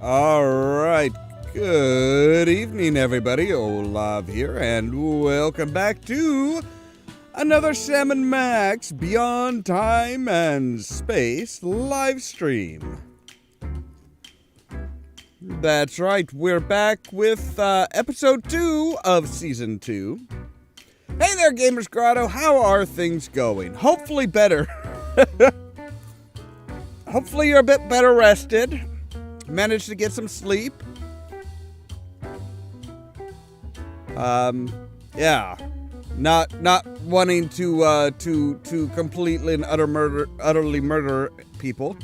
All right. Good evening, everybody. Ollamh here, and welcome back to another Sam & Max Beyond Time and Space live stream. That's right, we're back with episode 2 of season 2. Hey there, Gamers Grotto, how are things going? Hopefully better. Hopefully you're a bit better rested. Managed to get some sleep. Yeah. Not wanting to completely and utterly murder people.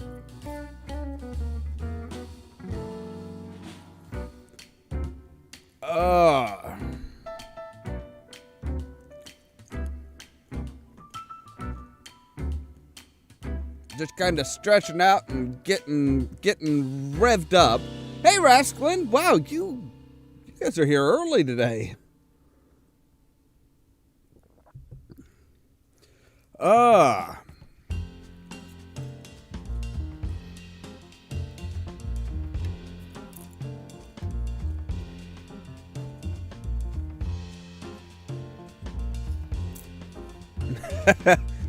Just kind of stretching out and getting revved up. Hey, Rascalin! Wow, you guys are here early today.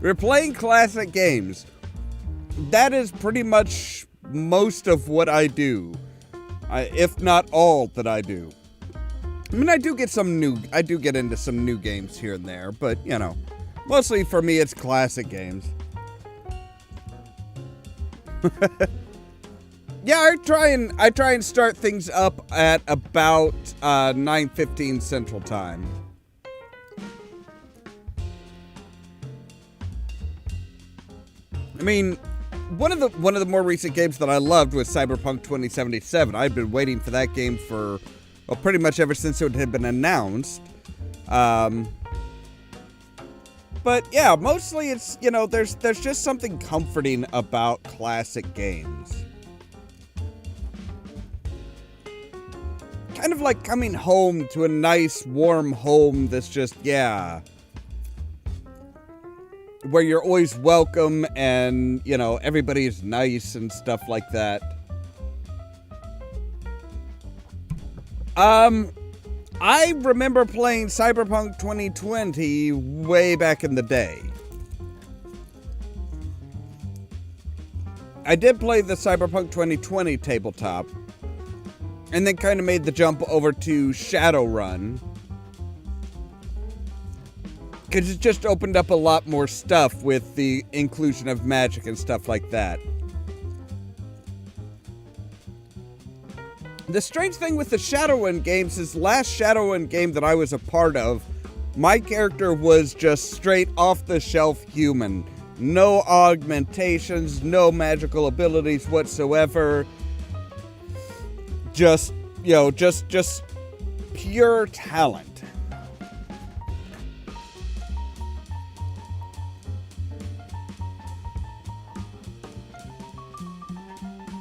We're playing classic games. That is pretty much most of what I do, if not all that I do. I mean, I do get into some new games here and there, but you know, mostly for me it's classic games. Yeah, I try and start things up at about 9:15 Central Time. I mean, one of the more recent games that I loved was Cyberpunk 2077. I've been waiting for that game for, well, pretty much ever since it had been announced. But yeah, mostly it's, you know, there's just something comforting about classic games. Kind of like coming home to a nice, warm home that's just, yeah, where you're always welcome and, you know, everybody's nice and stuff like that. I remember playing Cyberpunk 2020 way back in the day. I did play the Cyberpunk 2020 tabletop, and then kind of made the jump over to Shadowrun, because it just opened up a lot more stuff with the inclusion of magic and stuff like that. The strange thing with the Shadowrun games is, last Shadowrun game that I was a part of, my character was just straight off-the-shelf human. No augmentations, no magical abilities whatsoever. Just, you know, just pure talent.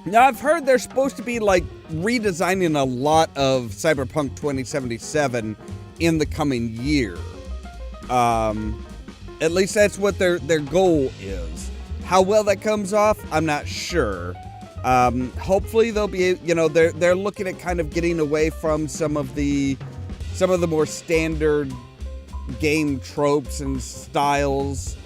Now, I've heard they're supposed to be, like, redesigning a lot of Cyberpunk 2077 in the coming year. At least that's what their goal is. How well that comes off, I'm not sure. Hopefully they'll be, you know, they're looking at kind of getting away from some of the more standard game tropes and styles.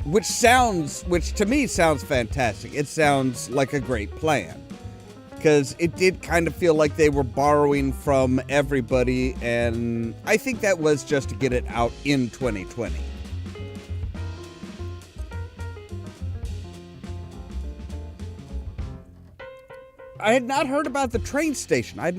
Which to me sounds fantastic. It sounds like a great plan, because it did kind of feel like they were borrowing from everybody, and I think that was just to get it out in 2020. I had not heard about the train station. I'd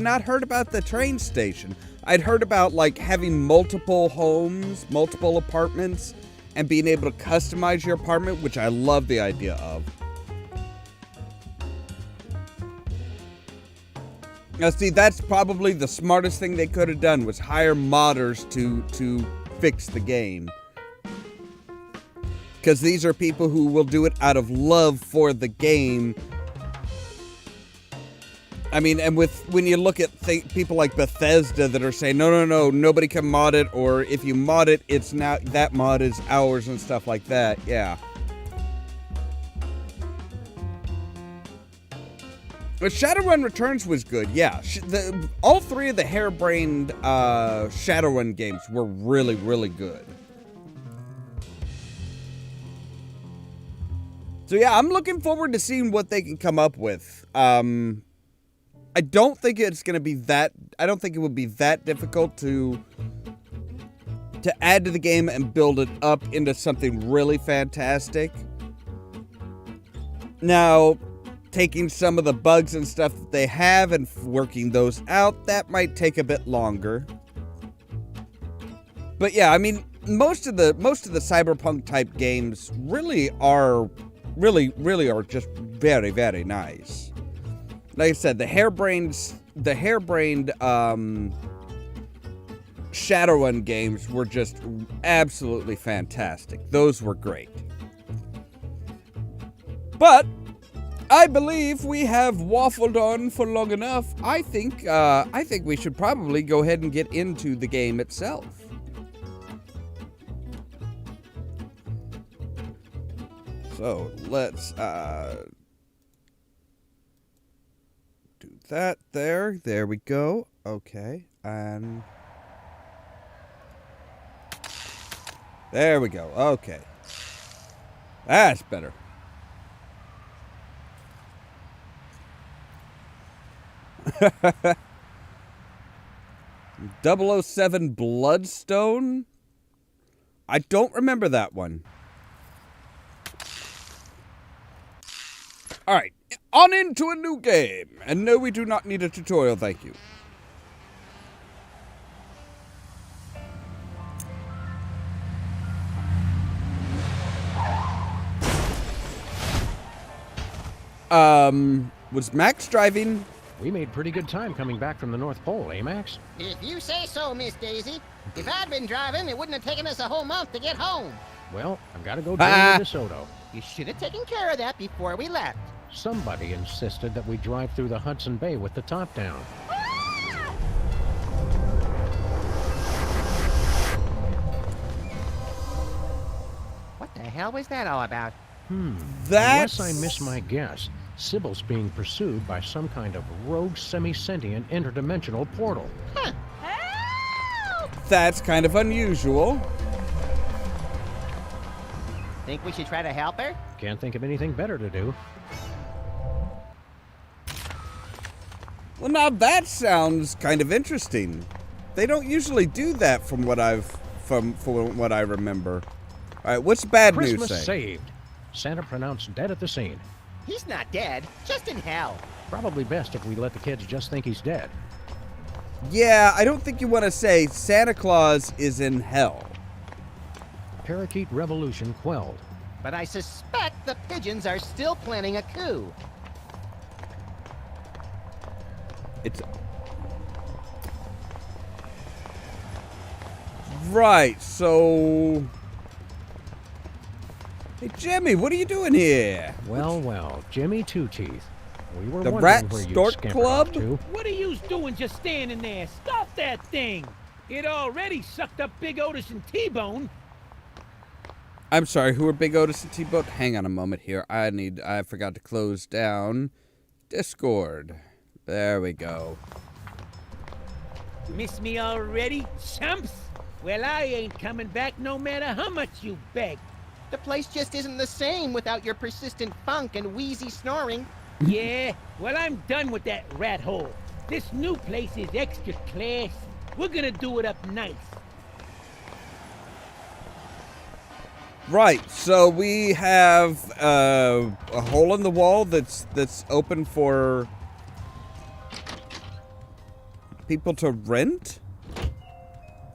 heard about, like, having multiple homes, multiple apartments, and being able to customize your apartment, which I love the idea of. Now, see, that's probably the smartest thing they could have done, was hire modders to fix the game. Because these are people who will do it out of love for the game. I mean, and when you look at people like Bethesda that are saying, no, nobody can mod it, or if you mod it, it's now, that mod is ours and stuff like that, yeah. But Shadowrun Returns was good, yeah. All three of the harebrained Shadowrun games were really, really good. So yeah, I'm looking forward to seeing what they can come up with. I don't think it's going to be that... I don't think it would be that difficult to add to the game and build it up into something really fantastic. Now, taking some of the bugs and stuff that they have and working those out, that might take a bit longer. But yeah, I mean, most of the Cyberpunk type games really are just very, very nice. Like I said, the harebrained Shadowrun games were just absolutely fantastic. Those were great. But I believe we have waffled on for long enough. I think we should probably go ahead and get into the game itself. So let's do that there. There we go. Okay, and there we go. Okay, that's better. 007 Bloodstone? I don't remember that one. Alright, on into a new game. And no, we do not need a tutorial, thank you. Was Max driving? We made pretty good time coming back from the North Pole, eh, Max? If you say so, Miss Daisy. If I'd been driving, it wouldn't have taken us a whole month to get home. Well, I've got to go drain the DeSoto. You should have taken care of that before we left. Somebody insisted that we drive through the Hudson Bay with the top down. What the hell was that all about? Unless I miss my guess, Sybil's being pursued by some kind of rogue semi-sentient interdimensional portal. Huh. Help! That's kind of unusual. Think we should try to help her? Can't think of anything better to do. Well, now that sounds kind of interesting. They don't usually do that from what I remember. All right, what's bad news say? Christmas saved. Santa pronounced dead at the scene. He's not dead, just in hell. Probably best if we let the kids just think he's dead. Yeah, I don't think you want to say Santa Claus is in hell. Parakeet revolution quelled. But I suspect the pigeons are still planning a coup. It's... Right, so... Hey, Jimmy, what are you doing here? Well, Jimmy Two Teeth. We were The wondering Rat where you'd Stork scampered Club? off to. What are you doing just standing there? Stop that thing! It already sucked up Big Otis and T-Bone. I'm sorry, who are Big Otis and T-Bone? Hang on a moment here. I forgot to close down Discord. There we go. Miss me already, chumps? Well, I ain't coming back no matter how much you beg. The place just isn't the same without your persistent funk and wheezy snoring. Yeah, well, I'm done with that rat hole. This new place is extra class. We're gonna do it up nice. Right, so we have a hole in the wall that's open for people to rent?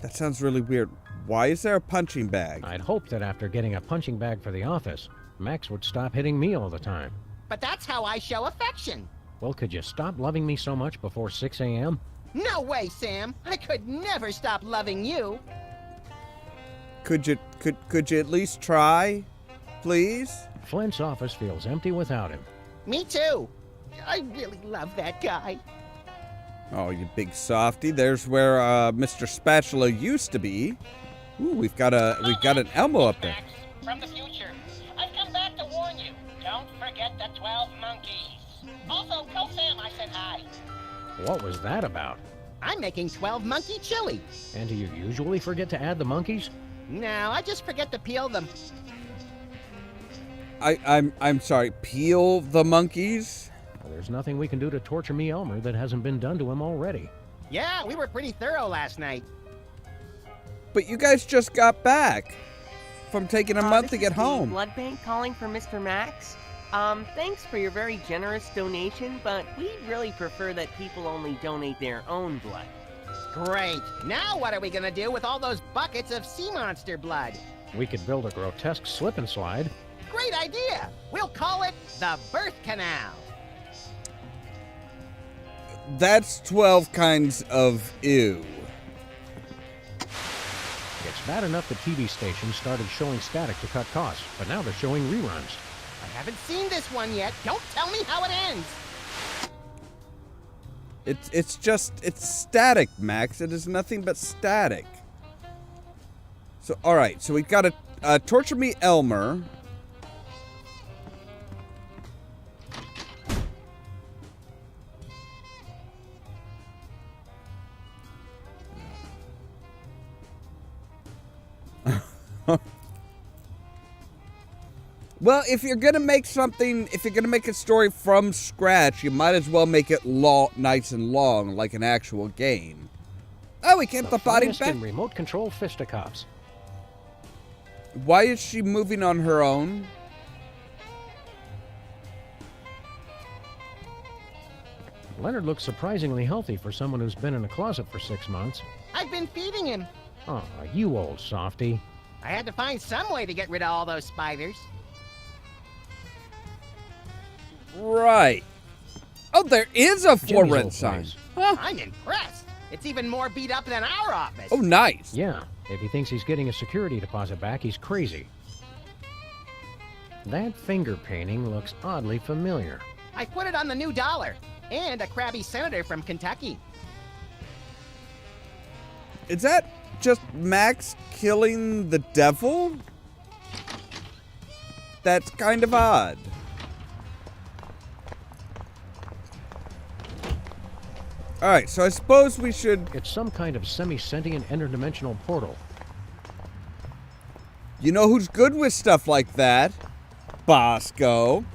That sounds really weird. Why is there a punching bag? I'd hoped that after getting a punching bag for the office, Max would stop hitting me all the time. But that's how I show affection. Well, could you stop loving me so much before 6 a.m.? No way, Sam. I could never stop loving you. Could you at least try, please? Flint's office feels empty without him. Me too. I really love that guy. Oh, you big softy. There's where Mr. Spatula used to be. Ooh, we've got an Elmo up there. Max, from the future. I've come back to warn you. Don't forget the 12 monkeys. Also, tell Sam I said hi. What was that about? I'm making 12 monkey chili. And do you usually forget to add the monkeys? No, I just forget to peel them. I'm sorry. Peel the monkeys? Well, there's nothing we can do to torture me Elmer that hasn't been done to him already. Yeah, we were pretty thorough last night. But you guys just got back from taking a month to get This is the home. blood bank calling for Mr. Max. Thanks for your very generous donation, but we'd really prefer that people only donate their own blood. Great. Now what are we gonna do with all those buckets of sea monster blood? We could build a grotesque slip and slide. Great idea. We'll call it the birth canal. That's 12 kinds of ew. It's bad enough the TV stations started showing static to cut costs, but now they're showing reruns. I haven't seen this one yet. Don't tell me how it ends. It's static, Max. It is nothing but static. So, all right. So we got a torture me Elmer. Well, if you're gonna make a story from scratch, you might as well make it nice and long, like an actual game. Oh, we kept the body finest back. in remote control fisticuffs. Why is she moving on her own? Leonard looks surprisingly healthy for someone who's been in a closet for 6 months. I've been feeding him. Oh, you old softy. I had to find some way to get rid of all those spiders. Right. Oh, there is a for Jimmy's rent old sign. place. Huh. I'm impressed. It's even more beat up than our office. Oh, nice. Yeah, if he thinks he's getting a security deposit back, he's crazy. That finger painting looks oddly familiar. I put it on the new dollar. And a crabby senator from Kentucky. Is that just Max killing the devil? That's kind of odd. Alright, so I suppose we should... It's some kind of semi-sentient interdimensional portal. You know who's good with stuff like that? Bosco.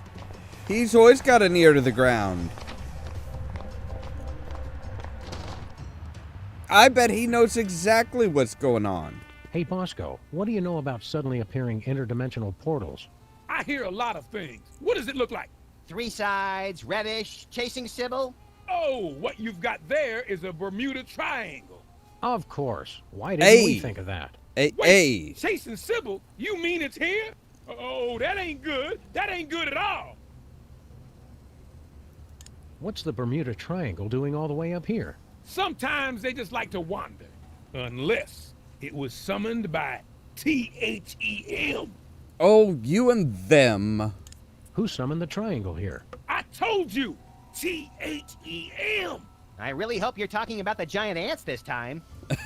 He's always got an ear to the ground. I bet he knows exactly what's going on. Hey, Bosco, what do you know about suddenly appearing interdimensional portals? I hear a lot of things. What does it look like? 3 sides, reddish, chasing Sybil. Oh, what you've got there is a Bermuda Triangle. Of course. Why didn't we think of that? Hey. Chasing Sybil? You mean it's here? Oh, that ain't good. That ain't good at all. What's the Bermuda Triangle doing all the way up here? Sometimes they just like to wander. Unless it was summoned by THEM. Oh, you and them. Who summoned the triangle here? I told you! THEM! I really hope you're talking about the giant ants this time.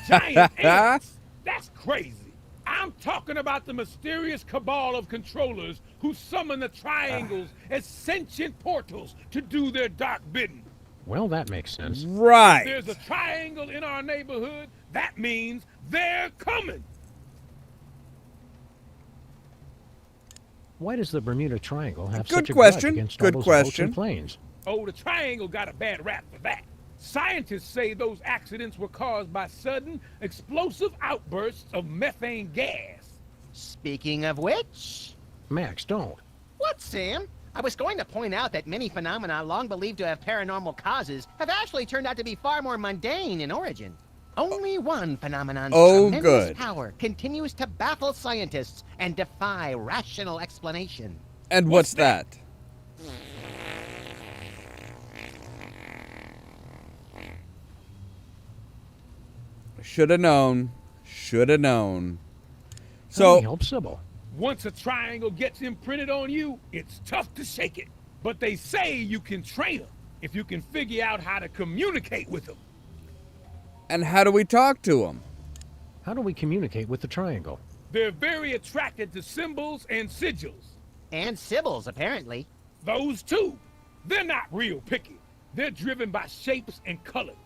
Giant ants? That's crazy. I'm talking about the mysterious cabal of controllers who summon the triangles as sentient portals to do their dark bidding. Well, that makes sense. Right. If there's a triangle in our neighborhood, that means they're coming. Why does the Bermuda Triangle have Good such a question. grudge against Good all those boats question. and planes? Oh, the triangle got a bad rap for that. Scientists say those accidents were caused by sudden, explosive outbursts of methane gas. Speaking of which... Max, don't. What, Sam? I was going to point out that many phenomena long believed to have paranormal causes have actually turned out to be far more mundane in origin. Only one phenomenon's tremendous good. power continues to baffle scientists and defy rational explanation. And what's that? Shoulda known. Shoulda known. Let So, me help Sybil. Once a triangle gets imprinted on you, it's tough to shake it. But they say you can train them if you can figure out how to communicate with them. and how do we talk to him? How do we communicate with the triangle? They're very attracted to symbols and sigils. And Sybil's, apparently. Those two, they're not real picky. They're driven by shapes and colors.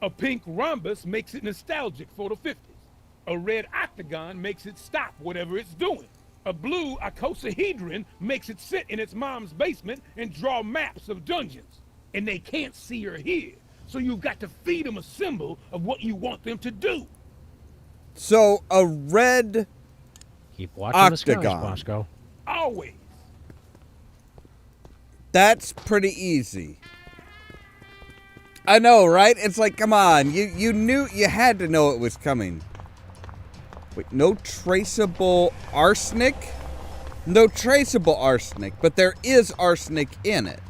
A pink rhombus makes it nostalgic for the 50s. A red octagon makes it stop whatever it's doing. A blue icosahedron makes it sit in its mom's basement and draw maps of dungeons. And they can't see or hear, so you've got to feed them a symbol of what you want them to do. So, a red Keep watching octagon. the skies, Bosco. Always. That's pretty easy. I know, right? It's like, come on. You knew, you had to know it was coming. Wait, no traceable arsenic? No traceable arsenic, but there is arsenic in it.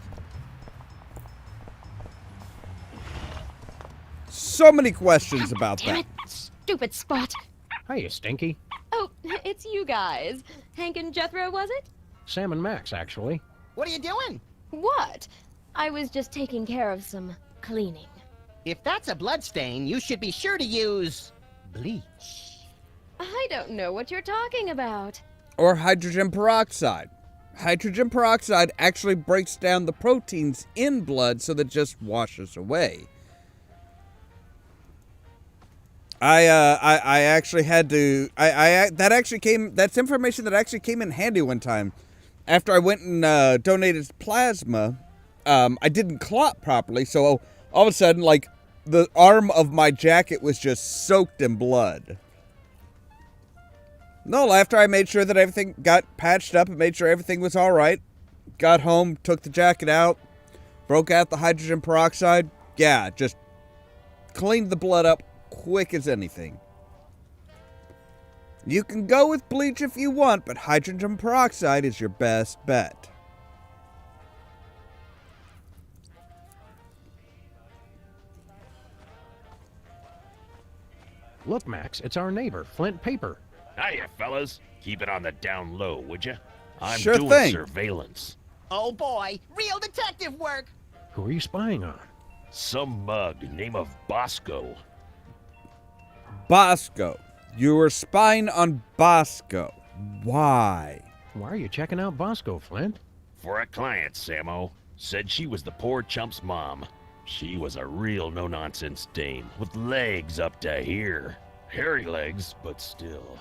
So many questions about Damn that. it, stupid Spot. Hiya, Stinky. Oh, it's you guys. Hank and Jethro, was it? Sam and Max, actually. What are you doing? What? I was just taking care of some cleaning. If that's a blood stain, you should be sure to use bleach. I don't know what you're talking about. Or hydrogen peroxide. Hydrogen peroxide actually breaks down the proteins in blood so that it just washes away. I actually had to, that's information that actually came in handy one time. After I went and donated plasma, I didn't clot properly, so all of a sudden, like, the arm of my jacket was just soaked in blood. No, after I made sure that everything got patched up and made sure everything was all right, got home, took the jacket out, broke out the hydrogen peroxide, yeah, just cleaned the blood up quick as anything. You can go with bleach if you want, but hydrogen peroxide is your best bet. Look, Max, it's our neighbor, Flint Paper. Hiya, fellas. Keep it on the down low, would you? I'm Sure doing thing. surveillance. Oh boy, real detective work. Who are you spying on? Some mug name of Bosco. Bosco. You were spying on Bosco. Why? Why are you checking out Bosco, Flint? For a client, Samo. Said she was the poor chump's mom. She was a real no-nonsense dame with legs up to here. Hairy legs, but still.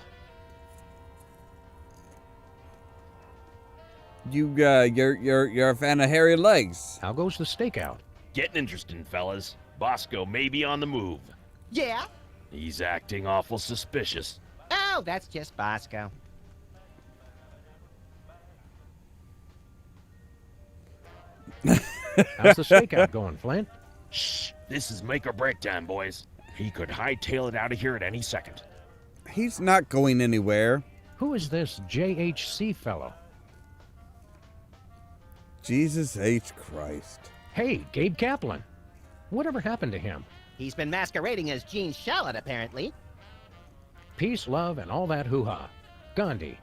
You're a fan of hairy legs. How goes the stakeout? Getting interesting, fellas. Bosco may be on the move. Yeah? He's acting awful suspicious. Oh, that's just Bosco. How's the stakeout going, Flint? Shh, this is make or break time, boys. He could hightail it out of here at any second. He's not going anywhere. Who is this JHC fellow? Jesus H. Christ. Hey, Gabe Kaplan. Whatever happened to him? He's been masquerading as Gene Shalit, apparently. Peace, love, and all that hoo-ha. Gandhi.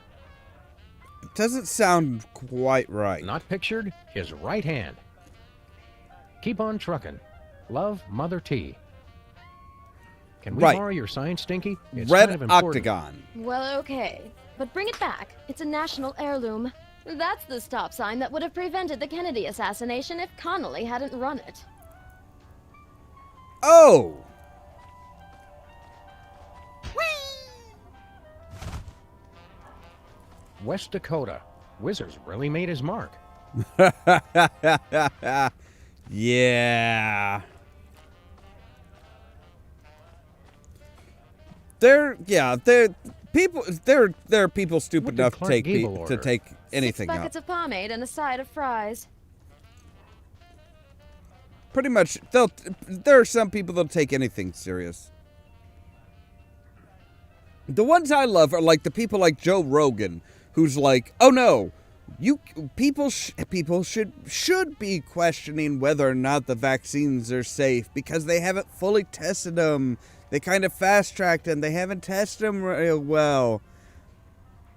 It doesn't sound quite right. Not pictured, his right hand. Keep on trucking. Love, Mother T. Can we Right. borrow your sign, Stinky? It's Red kind of important. octagon. Well, okay. But bring it back. It's a national heirloom. That's the stop sign that would have prevented the Kennedy assassination if Connolly hadn't run it. Oh! West Dakota. Wizards really made his mark. Yeah. There are people stupid What did enough Clark Gable order? to take anything 6 out. buckets of pomade and a side of fries. Pretty much, there are some people that'll take anything serious. The ones I love are like the people like Joe Rogan, who's like, "Oh no, people should be questioning whether or not the vaccines are safe because they haven't fully tested them. They kind of fast-tracked them. They haven't tested them real well."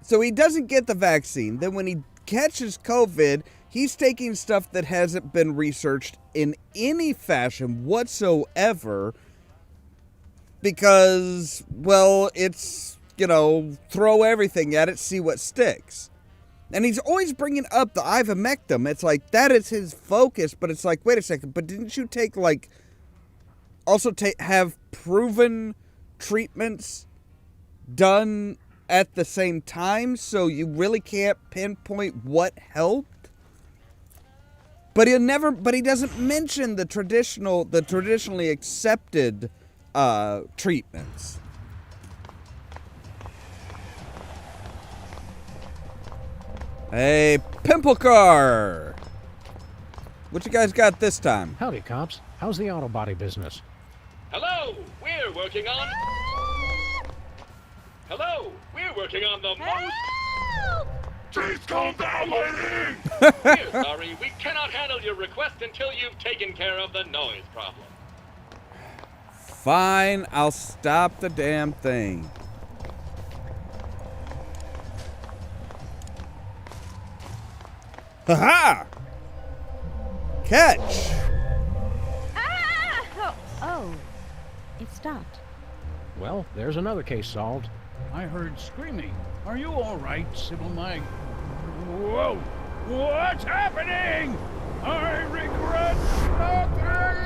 So he doesn't get the vaccine. Then when he catches COVID, he's taking stuff that hasn't been researched in any fashion whatsoever because, well, it's, throw everything at it, see what sticks. And he's always bringing up the ivermectin. It's like, that is his focus, but it's like, wait a second, but didn't you have proven treatments done at the same time, so you really can't pinpoint what helped. But he doesn't mention the traditionally accepted treatments. Hey, Pimple Car! What you guys got this time? Howdy, cops. How's the auto body business? Hello, we're working on the most... Please calm down, lady! We're sorry, we cannot handle your request until you've taken care of the noise problem. Fine, I'll stop the damn thing. Ha-ha! Catch! Ah! Oh, it stopped. Well, there's another case solved. I heard screaming. Are you all right, Sybil Mag? Whoa! What's happening? I regret nothing!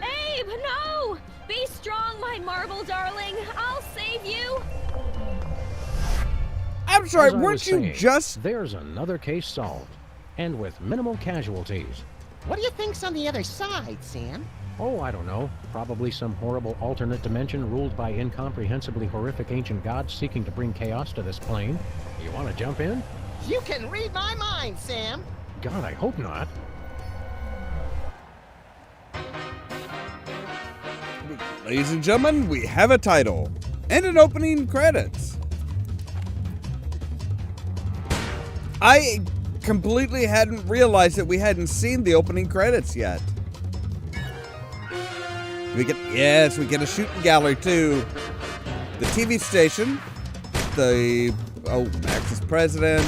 Abe, no! Be strong, my marble darling. I'll save you. I'm sorry, As I was weren't you saying, just... There's another case solved, and with minimal casualties. What do you think's on the other side, Sam? Oh, I don't know. Probably some horrible alternate dimension ruled by incomprehensibly horrific ancient gods seeking to bring chaos to this plane. You want to jump in? You can read my mind, Sam. God, I hope not. Ladies and gentlemen, we have a title and an opening credits. I completely hadn't realized that we hadn't seen the opening credits yet. We get a shooting gallery too. The TV station, Max is president,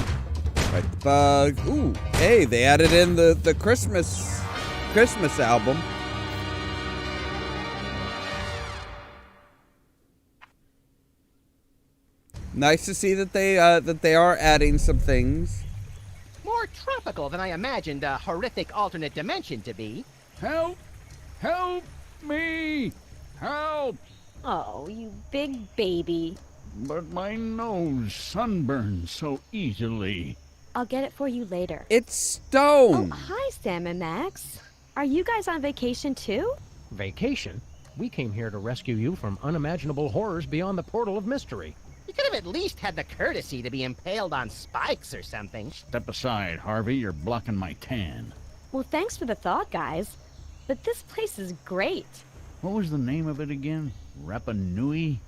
right the bug. Ooh, hey, they added in the Christmas album. Nice to see that they are adding some things. More tropical than I imagined a horrific alternate dimension to be. Help! Help me! Help! Oh, you big baby. But my nose sunburns so easily. I'll get it for you later. It's stone. Oh, hi, Sam and Max. Are you guys on vacation too? Vacation? We came here to rescue you from unimaginable horrors beyond the portal of mystery. You could have at least had the courtesy to be impaled on spikes or something. Step aside, Harvey. You're blocking my tan. Well, thanks for the thought, guys. But this place is great. What was the name of it again? Rapa Nui?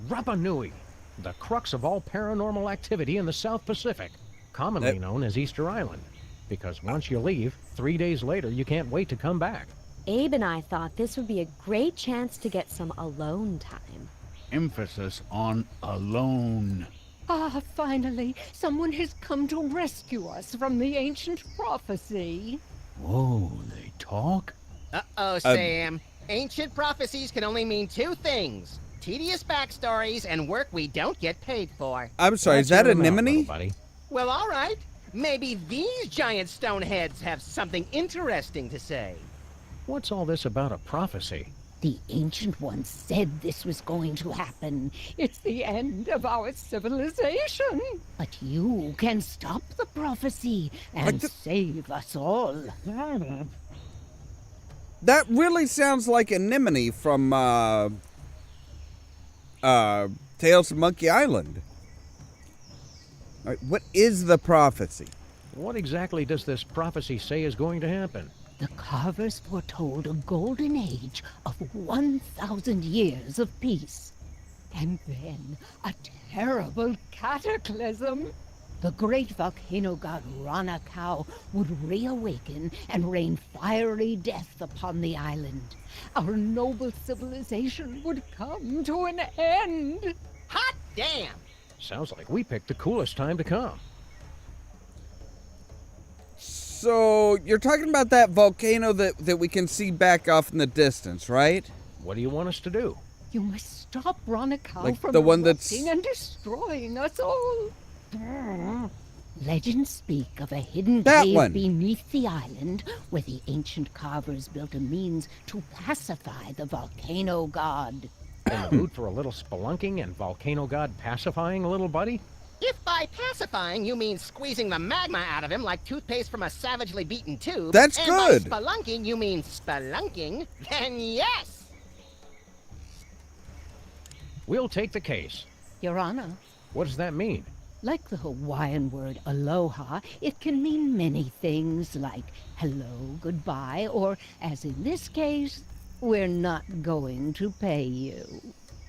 Rapa Nui, the crux of all paranormal activity in the South Pacific, commonly known as Easter Island. Because once you leave, 3 days later, you can't wait to come back. Abe and I thought this would be a great chance to get some alone time. Emphasis on alone. Ah, finally, someone has come to rescue us from the ancient prophecy. Whoa, they talk? Uh-oh, Sam. Ancient prophecies can only mean two things. Tedious backstories and work we don't get paid for. I'm sorry, is that Anemone? Well, all right. Maybe these giant stone heads have something interesting to say. What's all this about a prophecy? The Ancient One said this was going to happen. It's the end of our civilization. But you can stop the prophecy and save us all. That really sounds like Anemone from Tales of Monkey Island. All right, what is the prophecy? What exactly does this prophecy say is going to happen? The carvers foretold a golden age of 1,000 years of peace. And then a terrible cataclysm. The great volcano god Ranakau would reawaken and rain fiery death upon the island. Our noble civilization would come to an end. Hot damn! Sounds like we picked the coolest time to come. So, you're talking about that volcano that we can see back off in the distance, right? What do you want us to do? You must stop Ranakau Like from the one that's... erupting and destroying us all. Legends speak of a hidden cave beneath the island where the ancient carvers built a means to pacify the volcano god. In the mood for a little spelunking and volcano god pacifying, little buddy? If by pacifying you mean squeezing the magma out of him like toothpaste from a savagely beaten tube, That's and good. by spelunking you mean spelunking, then yes! We'll take the case. Your Honor, What does that mean? like the Hawaiian word aloha, it can mean many things like hello, goodbye, or, as in this case, we're not going to pay you.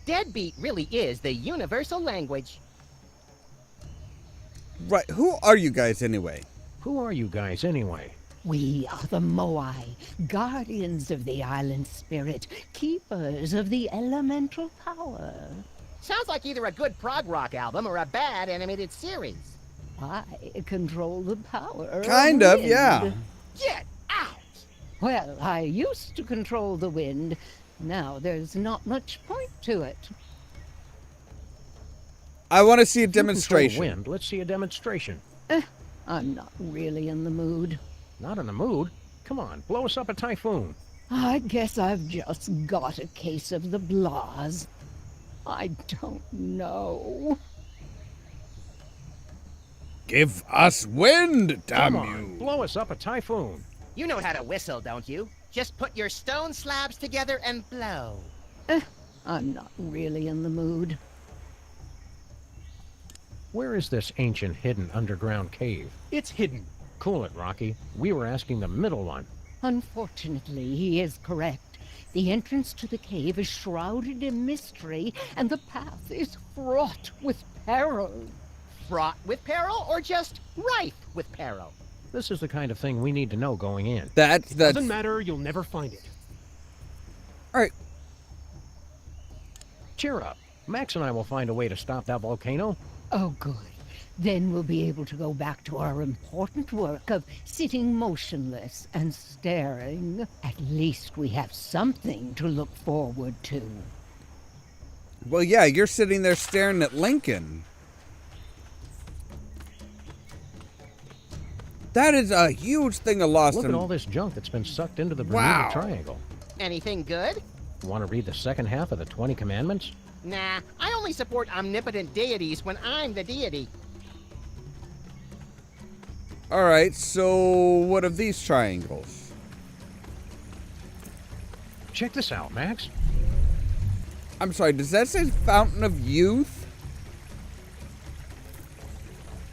Deadbeat really is the universal language. Right, who are you guys anyway? Who are you guys anyway? We are the Moai, guardians of the island spirit, keepers of the elemental power. Sounds like either a good prog rock album or a bad animated series. I control the power. Kind of, yeah. Get out! Well, I used to control the wind. Now there's not much point to it. I want to see a If you control demonstration. wind, let's see a demonstration. I'm not really in the mood. Not in the mood? Come on, blow us up a typhoon. I guess I've just got a case of the blahs. I don't know. Give us wind, damn Come on, you. blow us up a typhoon. You know how to whistle, don't you? Just put your stone slabs together and blow. I'm not really in the mood. Where is this ancient hidden underground cave? It's hidden. Cool it, Rocky. We were asking the middle one. Unfortunately, he is correct. The entrance to the cave is shrouded in mystery, and the path is fraught with peril. Fraught with peril or just rife with peril? This is the kind of thing we need to know going in. That's Doesn't matter, you'll never find it. all right. Cheer up. Max and I will find a way to stop that volcano. Oh, good. Then we'll be able to go back to our important work of sitting motionless and staring. At least we have something to look forward to. Well, yeah, you're sitting there staring at Lincoln. That is a huge thing of lost. Look at all this junk that's been sucked into the Bermuda Wow. Triangle. Anything good? Want to read the second half of the 20 Commandments? Nah, I only support omnipotent deities when I'm the deity. All right, so what of these triangles? Check this out, Max. I'm sorry, does that say Fountain of Youth?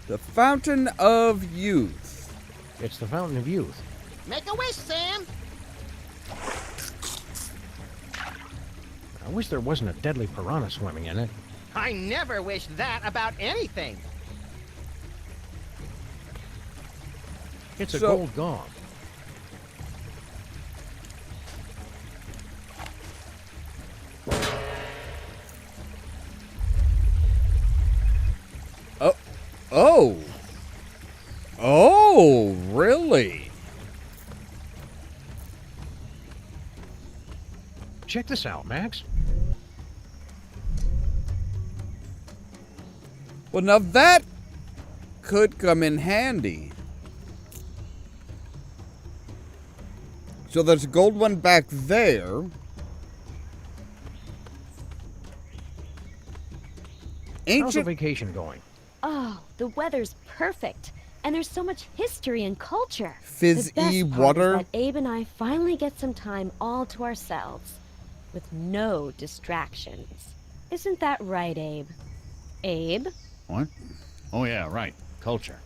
The Fountain of Youth. It's the Fountain of Youth. Make a wish, Sam! I wish there wasn't a deadly piranha swimming in it. I never wish that about anything. It's a So- gold gong. Oh. Oh, really? Check this out, Max. Well, now that could come in handy. So there's a gold one back there. How's the Ancient. vacation going? Oh, the weather's perfect. And there's so much history and culture. Fizzy the best part water. Is that Abe and I finally get some time all to ourselves. With no distractions. Isn't that right, Abe? Abe? What? Oh, yeah, right. Culture.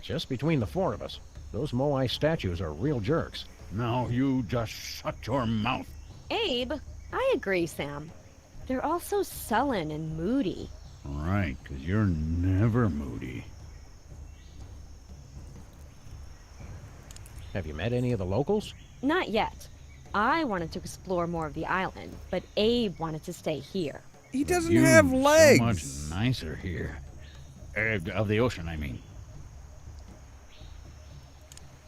Just between the four of us, those Moai statues are real jerks. Now you just shut your mouth. Abe? I agree, Sam. They're all so sullen and moody. Right, 'cause you're never moody. Have you met any of the locals? Not yet. I wanted to explore more of the island, but Abe wanted to stay here. He doesn't You have legs. So much nicer here. Of the ocean, I mean.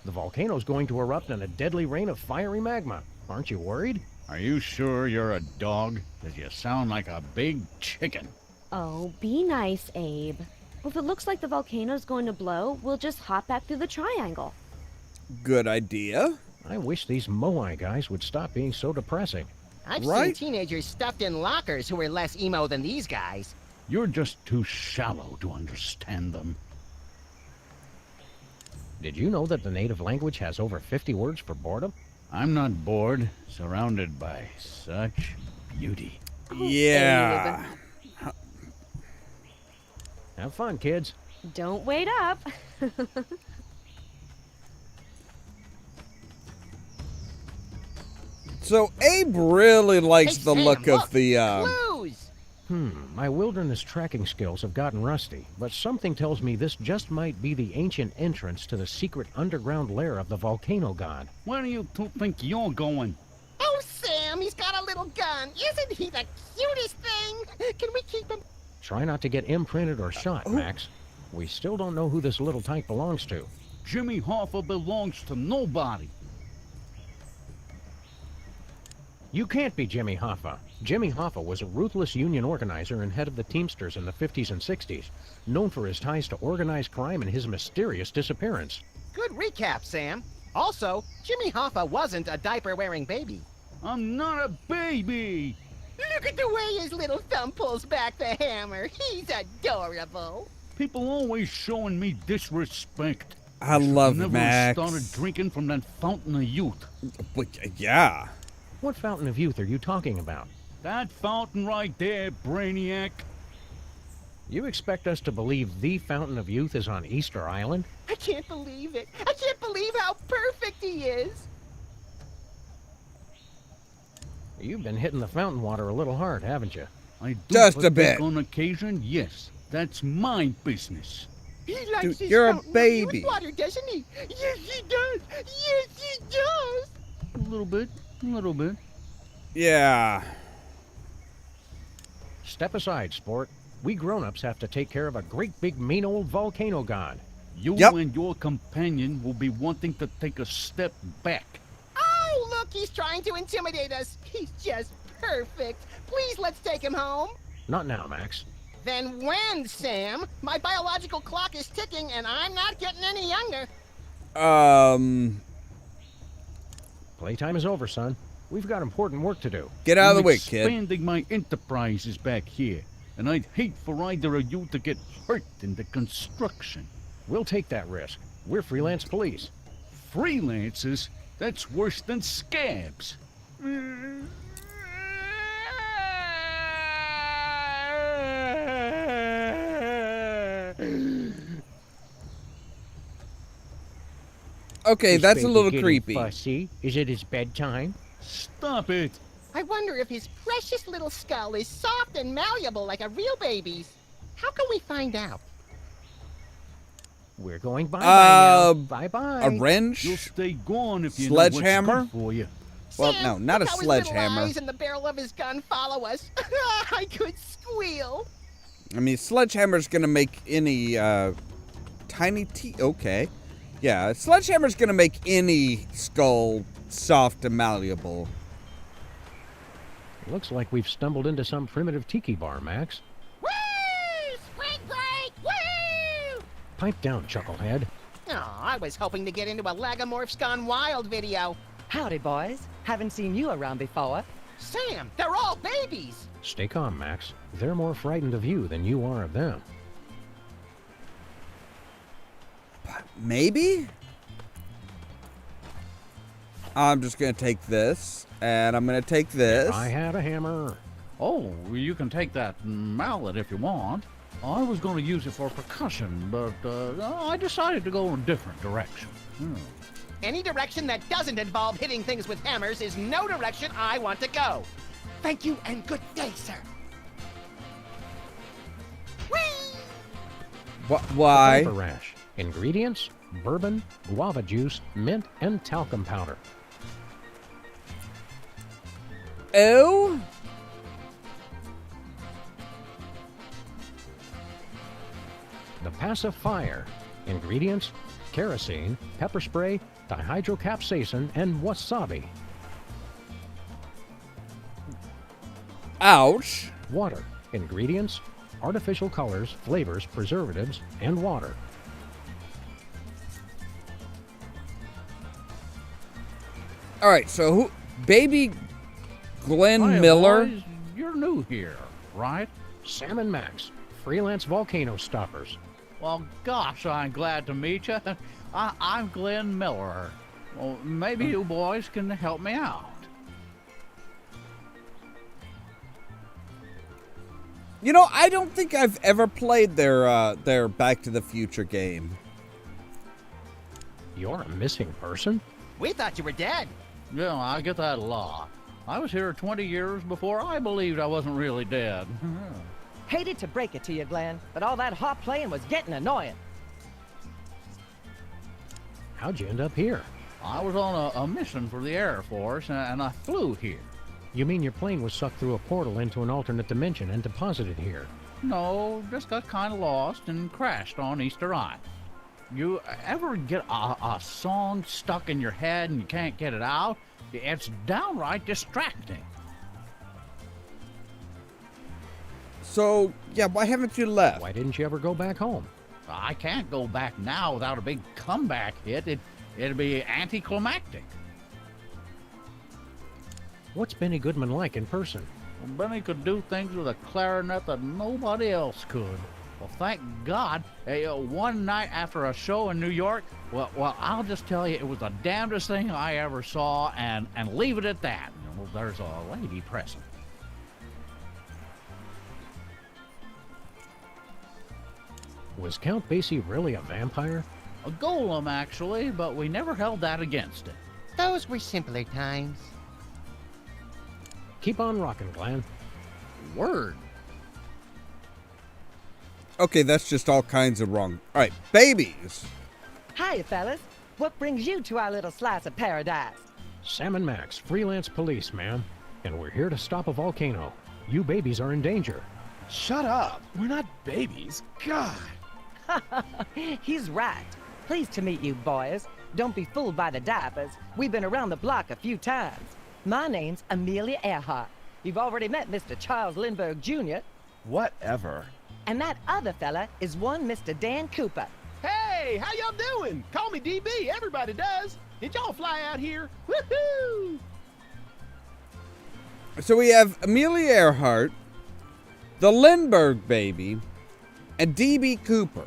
The volcano's going to erupt in a deadly rain of fiery magma. Aren't you worried? Are you sure you're a dog? 'Cause you sound like a big chicken. Oh, be nice, Abe. If it looks like the volcano's going to blow, we'll just hop back through the triangle. Good idea. I wish these Moai guys would stop being so depressing. I've Right? seen teenagers stuffed in lockers who were less emo than these guys. You're just too shallow to understand them. Did you know that the native language has over 50 words for boredom? I'm not bored, surrounded by such beauty. Yeah. Have fun, kids. Don't wait up. So Abe really likes Hey, the Sam, look of the Clues! My wilderness tracking skills have gotten rusty, but something tells me this just might be the ancient entrance to the secret underground lair of the volcano god. Where do you two think you're going? Oh, Sam, he's got a little gun. Isn't he the cutest thing? Can we keep him? Try not to get imprinted or shot, Max. We still don't know who this little tyke belongs to. Jimmy Hoffa belongs to nobody. You can't be Jimmy Hoffa. Jimmy Hoffa was a ruthless union organizer and head of the Teamsters in the 50s and 60s, known for his ties to organized crime and his mysterious disappearance. Good recap, Sam. Also, Jimmy Hoffa wasn't a diaper-wearing baby. I'm not a baby. Look at the way his little thumb pulls back the hammer. He's adorable. People always showing me disrespect. I love Never Max. started drinking from that fountain of youth. But, yeah. What fountain of youth are you talking about? That fountain right there, Brainiac. You expect us to believe the fountain of youth is on Easter Island? I can't believe it. I can't believe how perfect he is. You've been hitting the fountain water a little hard, haven't you? I do Just a partake bit. on occasion, yes. That's my business. He likes Dude, his you're a fountain of baby. youth water, doesn't he? Yes, he does. Yes, he does. A little bit, a little bit. Yeah. Step aside, sport. We grown-ups have to take care of a great big mean old volcano god. You Yep. and your companion will be wanting to take a step back. Oh, look, he's trying to intimidate us. He's just perfect. Please, let's take him home. Not now, Max. Then when, Sam? My biological clock is ticking, and I'm not getting any younger. Playtime is over, son. We've got important work to do. Get out of the I'm way, kid. expanding my enterprises back here, and I'd hate for either of you to get hurt in the construction. We'll take that risk. We're freelance police. Freelancers? That's worse than scabs. Okay, Is that's a baby little getting creepy. Fussy? Is it his bedtime? Stop it! I wonder if his precious little skull is soft and malleable like a real baby's. How can we find out? We're going bye-bye now. A Bye-bye. wrench? You'll stay gone if you Sledgehammer? know what's good for you. Well, Sam, no, not a look how his little sledgehammer. eyes and the barrel of his gun follow us. I could squeal. I mean, sledgehammer's gonna make any tiny okay. Yeah, sledgehammer's gonna make any skull soft and malleable. Looks like we've stumbled into some primitive tiki bar, Max. Woo! Spring break! Woo! Pipe down, chucklehead. Oh, I was hoping to get into a Lagomorphs Gone Wild video. Howdy, boys. Haven't seen you around before. Sam, they're all babies. Stay calm, Max. They're more frightened of you than you are of them. Maybe? I'm just gonna take this, and I'm gonna take this. If I had a hammer. Oh, you can take that mallet if you want. I was going to use it for percussion, but I decided to go in a different direction. Any direction that doesn't involve hitting things with hammers is no direction I want to go. Thank you and good day, sir. Whee! Why? Vapor rash. Ingredients: bourbon, guava juice, mint, and talcum powder. Oh? The pacifier. Ingredients: kerosene, pepper spray, dihydrocapsaicin, and wasabi. Ouch. Water. Ingredients: artificial colors, flavors, preservatives, and water. All right, so who? Baby Glenn Hiya, Miller. boys. You're new here, right? Sam and Max, freelance volcano stoppers. Well, gosh, I'm glad to meet you. I'm Glenn Miller. Well, maybe you boys can help me out. You know, I don't think I've ever played their Back to the Future game. You're a missing person? We thought you were dead. Yeah, I get that a lot. I was here 20 years before I believed I wasn't really dead. Hated to break it to you, Glenn, but all that hot playing was getting annoying. How'd you end up here? I was on a mission for the Air Force, and I flew here. You mean your plane was sucked through a portal into an alternate dimension and deposited here? No, just got kind of lost and crashed on Easter Island. You ever get a song stuck in your head and you can't get it out? It's downright distracting. So, yeah, why haven't you left? Why didn't you ever go back home? I can't go back now without a big comeback hit. It'd be anticlimactic. What's Benny Goodman like in person? Well, Benny could do things with a clarinet that nobody else could. Well, thank God. One night after a show in New York, well, I'll just tell you, it was the damnedest thing I ever saw, and leave it at that. Well, there's a lady present. Was Count Basie really a vampire? A golem, actually, but we never held that against it. Those were simpler times. Keep on rocking, Glenn. Word. Okay, that's just all kinds of wrong. All right, babies. Hiya, fellas. What brings you to our little slice of paradise? Sam and Max, freelance police, ma'am. And we're here to stop a volcano. You babies are in danger. Shut up. We're not babies. God. He's right. Pleased to meet you, boys. Don't be fooled by the diapers. We've been around the block a few times. My name's Amelia Earhart. You've already met Mr. Charles Lindbergh, Jr. Whatever. And that other fella is one Mr. Dan Cooper. Hey, how y'all doing? Call me DB. Everybody does. Did y'all fly out here? Woohoo! So we have Amelia Earhart, the Lindbergh baby, and DB Cooper.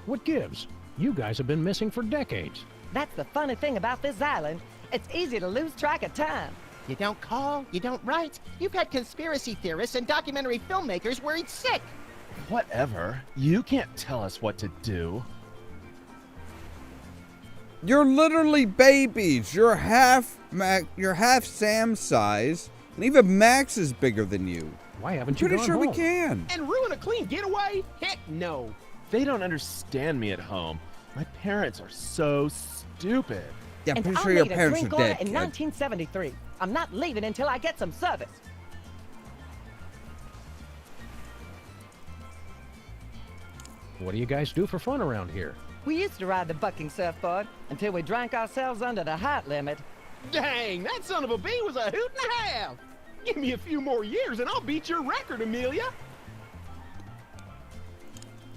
What gives? You guys have been missing for decades. That's the funny thing about this island. It's easy to lose track of time. You don't call, you don't write. You've had conspiracy theorists and documentary filmmakers worried sick. Whatever. You can't tell us what to do. You're literally babies. You're half Sam's size, and even Max is bigger than you. Why haven't you Pretty gone sure home? we can. And ruin a clean getaway? Heck no. They don't understand me at home. My parents are so stupid. Yeah, I'm And pretty I sure your made a parents drink are order dead, in kid. 1973. I'm not leaving until I get some service. What do you guys do for fun around here? We used to ride the bucking surfboard until we drank ourselves under the height limit. Dang, that son of a bee was a hoot and a half. Give me a few more years and I'll beat your record, Amelia.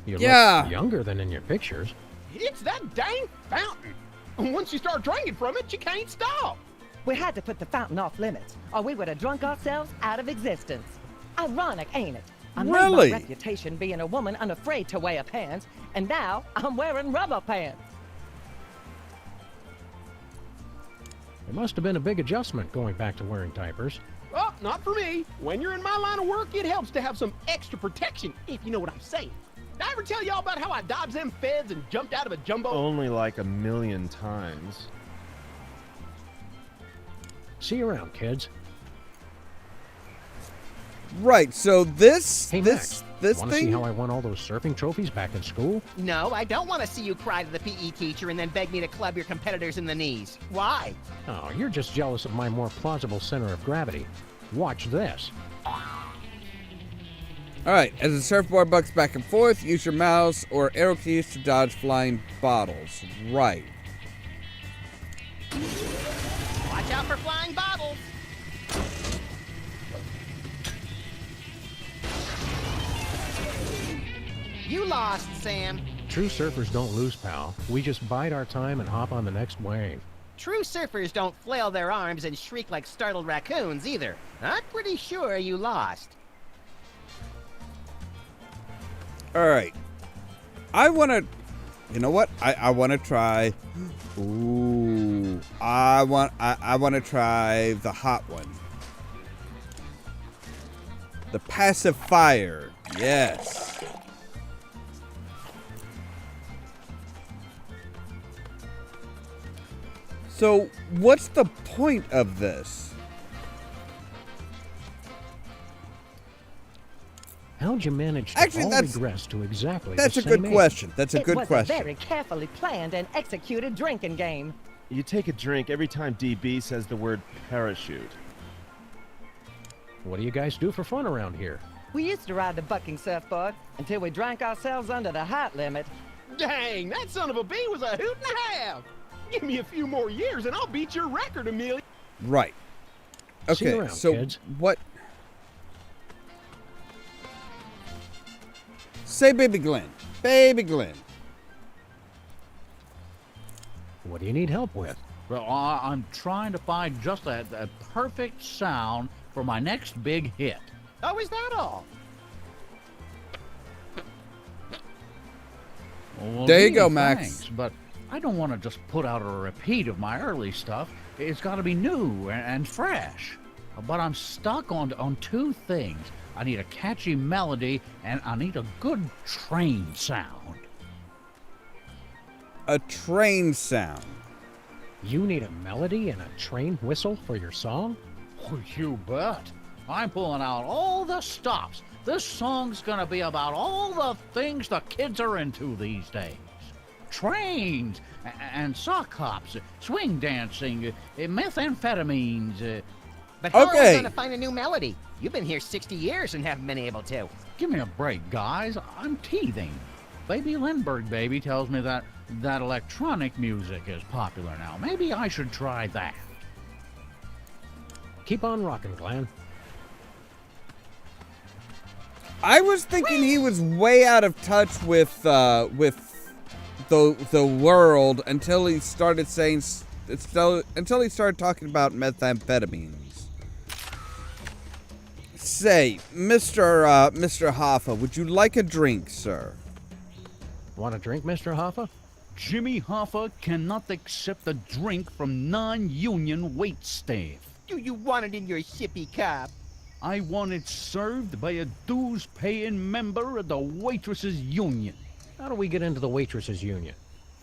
You Yeah. look younger than in your pictures. It's that dang fountain. Once you start drinking from it, you can't stop. We had to put the fountain off limits, or we would have drunk ourselves out of existence. Ironic, ain't it? I Really? made my reputation being a woman unafraid to wear pants, and now I'm wearing rubber pants. It must have been a big adjustment going back to wearing diapers. Oh, not for me. When you're in my line of work, it helps to have some extra protection, if you know what I'm saying. Did I ever tell y'all about how I dodged them feds and jumped out of a jumbo? Only like 1,000,000 times. See you around, kids. Right, so this Hey, this Max, wanna see thing. how I won all those surfing trophies back in school? No, I don't want to see you cry to the PE teacher and then beg me to club your competitors in the knees. Why? Oh, you're just jealous of my more plausible center of gravity. Watch this. All right, as the surfboard bucks back and forth, use your mouse or arrow keys to dodge flying bottles. Right. Watch out for flying bottles. You lost, Sam. True surfers don't lose, pal. We just bide our time and hop on the next wave. True surfers don't flail their arms and shriek like startled raccoons either. I'm pretty sure you lost. All right. I want to... You know what? I want to try... Ooh. I want to try the hot one. The pacifier. Yes. So, what's the point of this? How'd you manage to Actually, all that's- regress to exactly That's the a good same age? question. That's a good It was question. a very carefully planned and executed drinking game. You take a drink every time DB says the word parachute. What do you guys do for fun around here? We used to ride the bucking surfboard until we drank ourselves under the height limit. Dang, that son of a bee was a hoot and a half. Give me a few more years and I'll beat your record, Amelia. Right. See you Okay, around, so kids. what... Say Baby Glenn. Baby Glenn. What do you need help with? Well, I'm trying to find just that perfect sound for my next big hit. Oh, is that all? Well, There you gee, go, Max. thanks, but I don't want to just put out a repeat of my early stuff. It's got to be new and fresh. But I'm stuck on two things. I need a catchy melody, and I need a good train sound. A train sound. You need a melody and a train whistle for your song? Oh, you bet. I'm pulling out all the stops. This song's gonna be about all the things the kids are into these days. Trains, and sock hops, swing dancing, methamphetamines. But how are Okay. we gonna find a new melody? You've been here 60 years and haven't been able to. Give me a break, guys. I'm teething. Baby Lindbergh baby tells me that electronic music is popular now. Maybe I should try that. Keep on rocking, Glenn. I was thinking he was way out of touch with the world until he started saying until he started talking about methamphetamines. Say, Mr. Hoffa, would you like a drink, sir? Want a drink, Mr. Hoffa? Jimmy Hoffa cannot accept a drink from non-union wait staff. Do you want it in your sippy cup? I want it served by a dues-paying member of the Waitresses Union. How do we get into the Waitresses Union?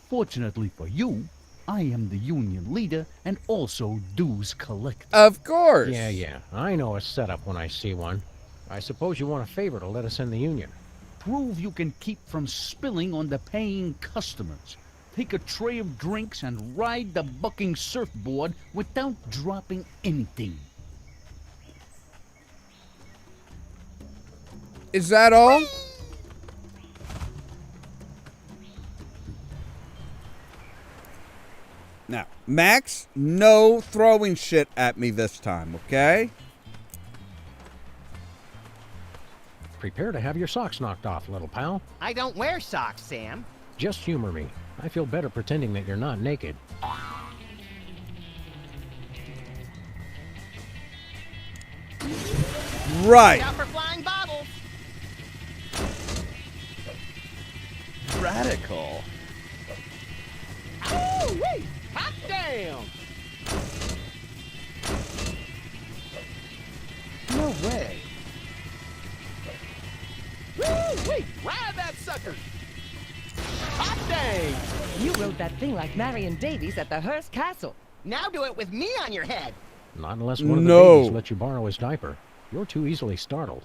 Fortunately for you, I am the union leader and also dues collector. Of course. Yeah. I know a setup when I see one. I suppose you want a favor to let us in the union. Prove you can keep from spilling on the paying customers. Take a tray of drinks and ride the bucking surfboard without dropping anything. Is that all? Now, Max, no throwing shit at me this time, okay? Prepare to have your socks knocked off, little pal. I don't wear socks, Sam. Just humor me. I feel better pretending that you're not naked. Right. Out for flying bottles. Radical. Oh, wait! Hot damn! No way. Woo! Wait! Ride that sucker! Hot dang! You rode that thing like Marion Davies at the Hearst Castle. Now do it with me on your head. Not unless one of the No. babies lets you borrow his diaper. You're too easily startled.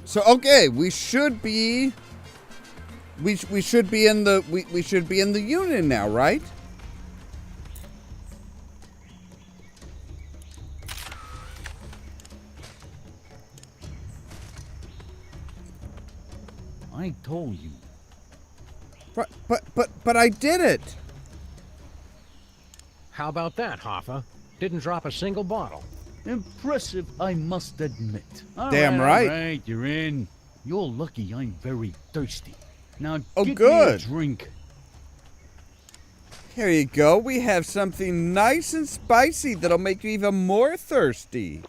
So okay, we should be we should be in the we should be in the union now, right? I told you. But I did it. How about that, Hoffa? Didn't drop a single bottle. Impressive, I must admit. Damn right. All right, you're in. You're lucky I'm very thirsty. Now Oh, get good. me a drink. Here you go. We have something nice and spicy that'll make you even more thirsty.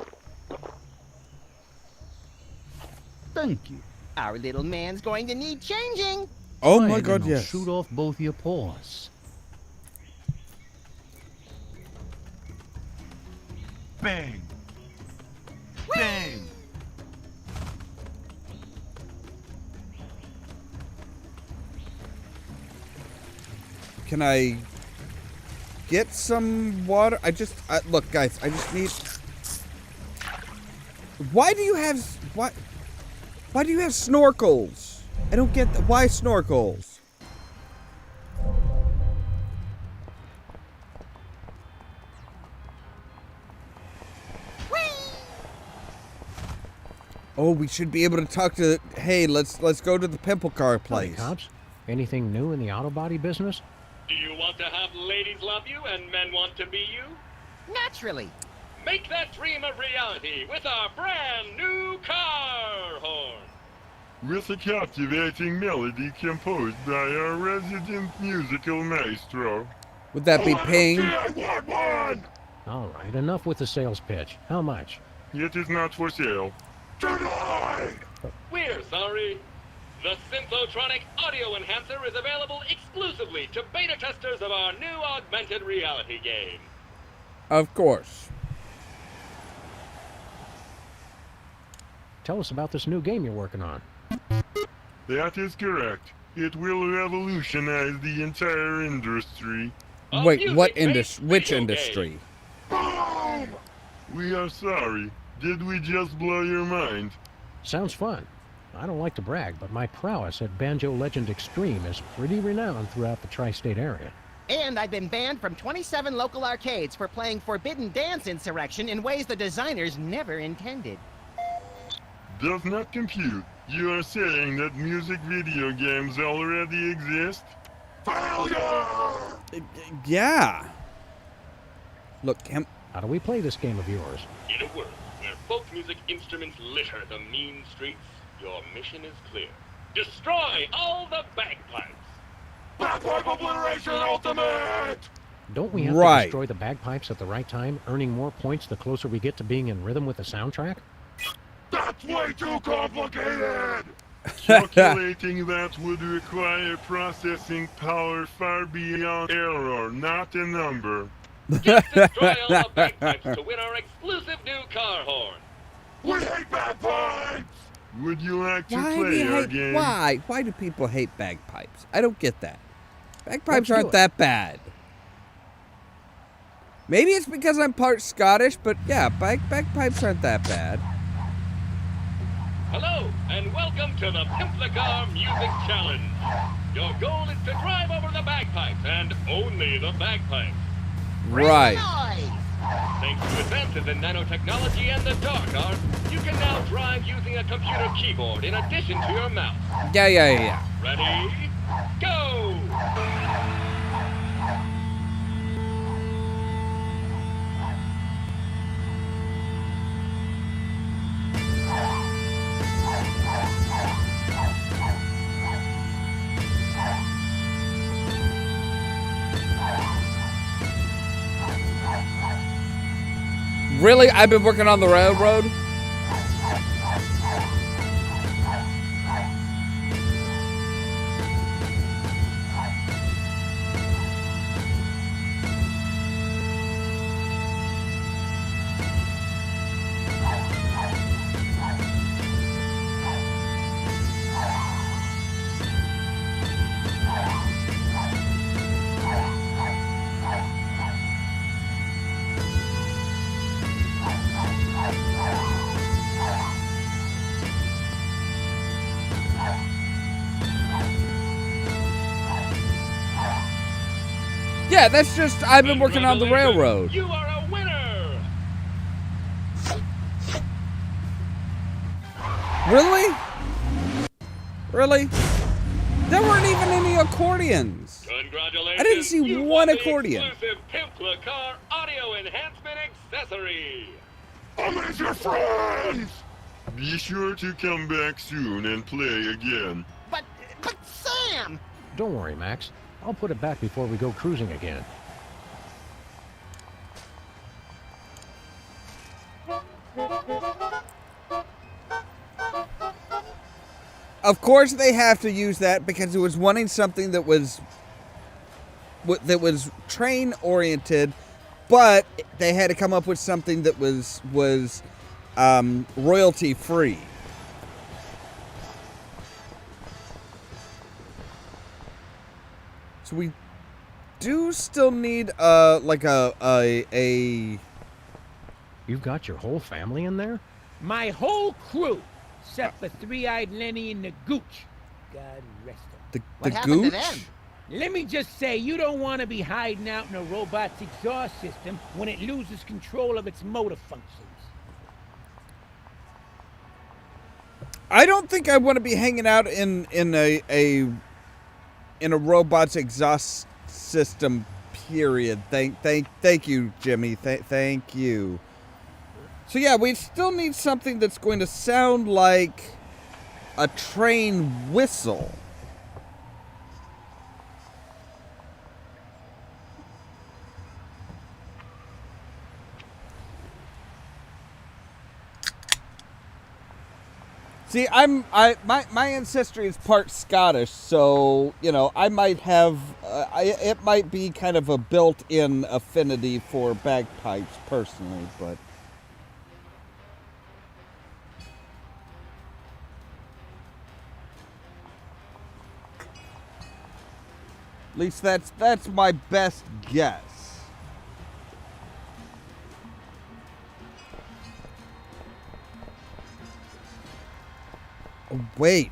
Thank you. Our little man's going to need changing. Oh Go my ahead God, and I'll yes. Shoot off both your paws. Bang! Bang! Can I get some water? Look, guys, I just need... Why do you have snorkels? I don't get why snorkels? Oh, we should be able to talk to... Hey, let's go to the pimple car place. Howdy, cops. Anything new in the auto body business? Do you want to have ladies love you and men want to be you? Naturally. Make that dream a reality with our brand new car horn. With a captivating melody composed by our resident musical maestro. Would that be Ping? All right, enough with the sales pitch. How much? It is not for sale. We're sorry. The Synthotronic Audio Enhancer is available exclusively to beta testers of our new augmented reality game. Of course. Tell us about this new game you're working on. That is correct. It will revolutionize the entire industry. Wait, what industry? Which industry? We are sorry. Did we just blow your mind? Sounds fun. I don't like to brag, but my prowess at Banjo Legend Extreme is pretty renowned throughout the tri-state area. And I've been banned from 27 local arcades for playing Forbidden Dance Insurrection in ways the designers never intended. Does not compute. You are saying that music video games already exist? Yeah. Look, How do we play this game of yours? In a world where folk music instruments litter the mean streets, your mission is clear. Destroy all the bagpipes! Bagpipe Obliteration Ultimate! Don't we have to destroy the bagpipes at the right time, earning more points the closer we get to being in rhythm with the soundtrack? That's way too complicated! Calculating that would require processing power far beyond error, not a number. Just destroy all the bagpipes to win our exclusive new car horn. We hate bagpipes! Would you like to Why do play you our hate, game? why? Why do people hate bagpipes? I don't get that. Bagpipes Let's do aren't it. that bad. Maybe it's because I'm part Scottish, but yeah, bagpipes aren't that bad. Hello, and welcome to the Pimplicar Music Challenge. Your goal is to drive over the bagpipes, and only the bagpipes. Right. Thanks to advances in nanotechnology and the dark arts, you can now drive using a computer keyboard in addition to your mouse. Yeah. Ready? Go! Really? I've been working on the railroad? Yeah, that's just, I've been working on the railroad. You are a winner! Really? Really? There weren't even any accordions. Congratulations! I didn't see You one won the accordion. Exclusive Pimplicar Audio Enhancement Accessory. Amaze your friends! Be sure to come back soon and play again. But But Sam! Don't worry, Max. I'll put it back before we go cruising again. Of course they have to use that because it was wanting something that was train oriented, but they had to come up with something that was royalty free. So we do still need like a. You've got your whole family in there? My whole crew, except for Three-Eyed Lenny and the Gooch. God rest them. The Gooch? Let me just say, you don't want to be hiding out in a robot's exhaust system when it loses control of its motor functions. I don't think I want to be hanging out in a robot's exhaust system. Period. Thank you, Jimmy. Thank you. So yeah, we still need something that's going to sound like a train whistle. See, my ancestry is part Scottish, so you know I might have it might be kind of a built-in affinity for bagpipes personally, but at least that's my best guess. Wait.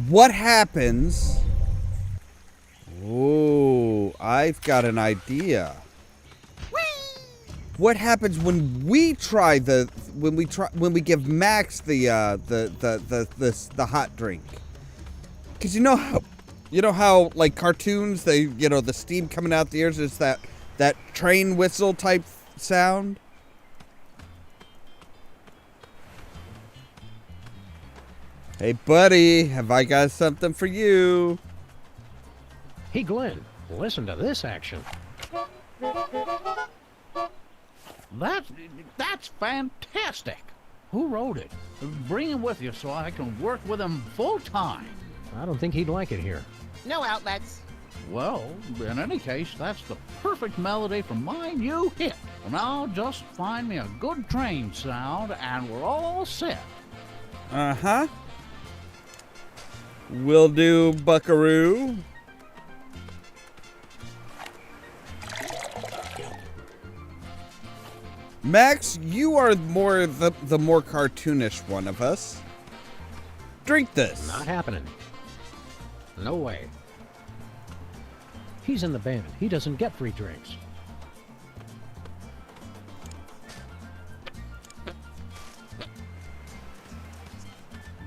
What happens? Oh, I've got an idea. What happens when we try when we give Max the hot drink? Because you know how like cartoons, the steam coming out the ears is that train whistle type sound. Hey, buddy, have I got something for you? Hey, Glenn, listen to this action. That's fantastic. Who wrote it? Bring him with you so I can work with him full time. I don't think he'd like it here. No outlets. Well, in any case, that's the perfect melody for my new hit. And I'll just find me a good train sound and we're all set. Uh-huh. Will do, buckaroo. Max, you are more the more cartoonish one of us. Drink this. Not happening. No way. He's in the band. He doesn't get free drinks.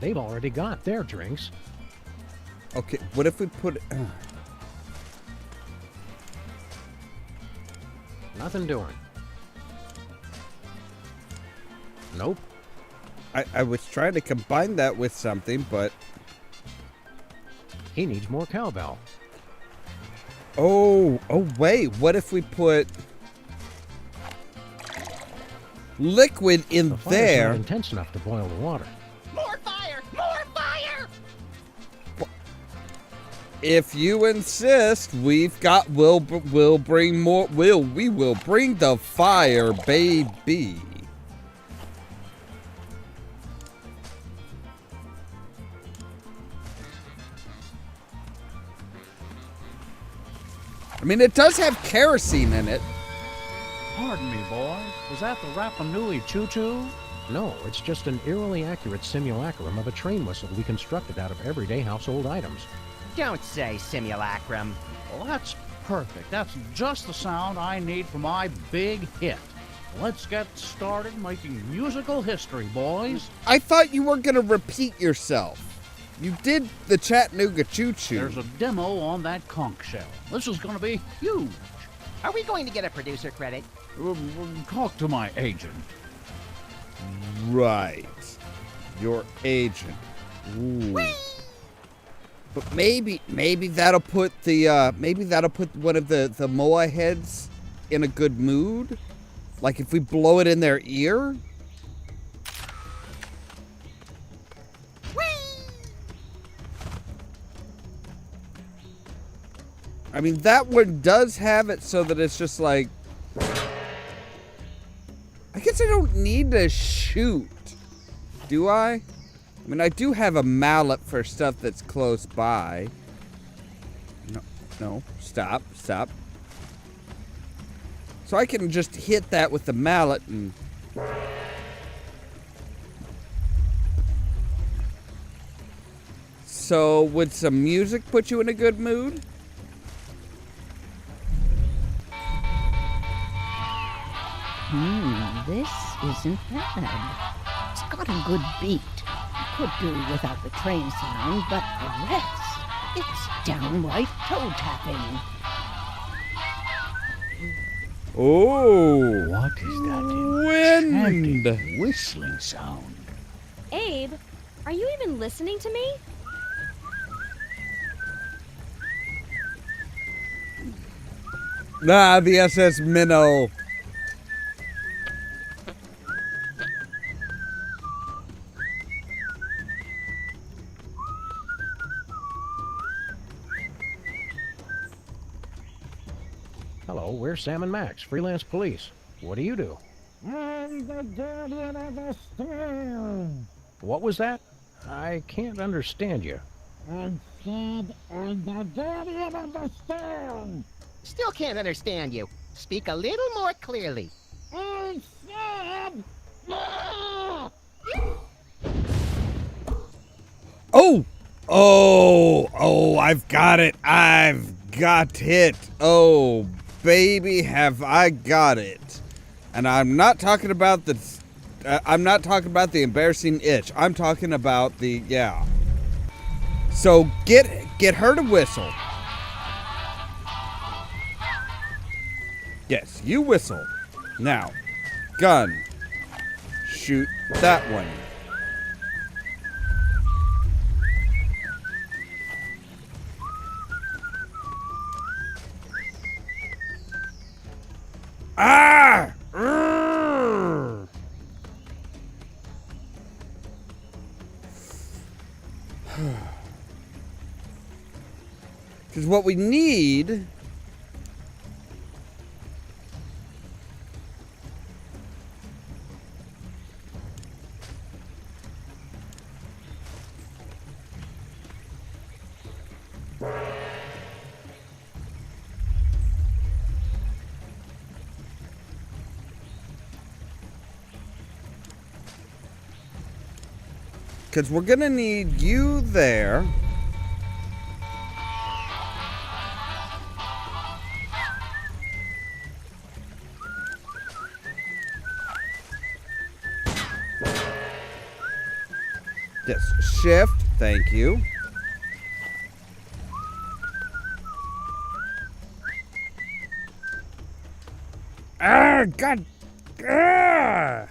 They've already got their drinks. Okay, what if we put... Nothing doing. Nope. I was trying to combine that with something, but... He needs more cowbell. Oh, wait. What if we put... liquid in The fire's there? not intense enough to boil the water. More fire! More fire! If you insist, we'll bring more. We will bring the fire, baby. I mean, it does have kerosene in it. Pardon me, boys. Is that the Rapa Nui Choo-Choo? No, it's just an eerily accurate simulacrum of a train whistle we constructed out of everyday household items. Don't say simulacrum. Well, that's perfect. That's just the sound I need for my big hit. Let's get started making musical history, boys. I thought you were going to repeat yourself. You did the Chattanooga Choo-Choo. There's a demo on that conch shell. This is going to be huge. Are we going to get a producer credit? Talk to my agent. Right. Your agent. Ooh. But maybe that'll put one of the moa heads in a good mood. Like if we blow it in their ear. I mean, that one does have it so that it's just like... I guess I don't need to shoot. Do I? I mean, I do have a mallet for stuff that's close by. No, stop. So I can just hit that with the mallet and... So, would some music put you in a good mood? This isn't bad. It's got a good beat. Could do without the train sound, but the rest, it's downright toe-tapping. Oh! What is that wind whistling sound? Abe, are you even listening to me? Nah, the SS Minnow. Hello, we're Sam and Max, freelance police. What do you do? I'm the guardian of the stone. What was that? I can't understand you. I said I'm the guardian of the stone. Still can't understand you. Speak a little more clearly. I said... Oh, I've got it. I've got it. Oh, baby, have I got it. And I'm not talking about the embarrassing itch. I'm talking about the, yeah. So get her to whistle. Yes, you whistle. Now, gun. Shoot that one. Ah! Because what we need... Because we're going to need you there. Yes, shift. Thank you. Ah, God. Ah!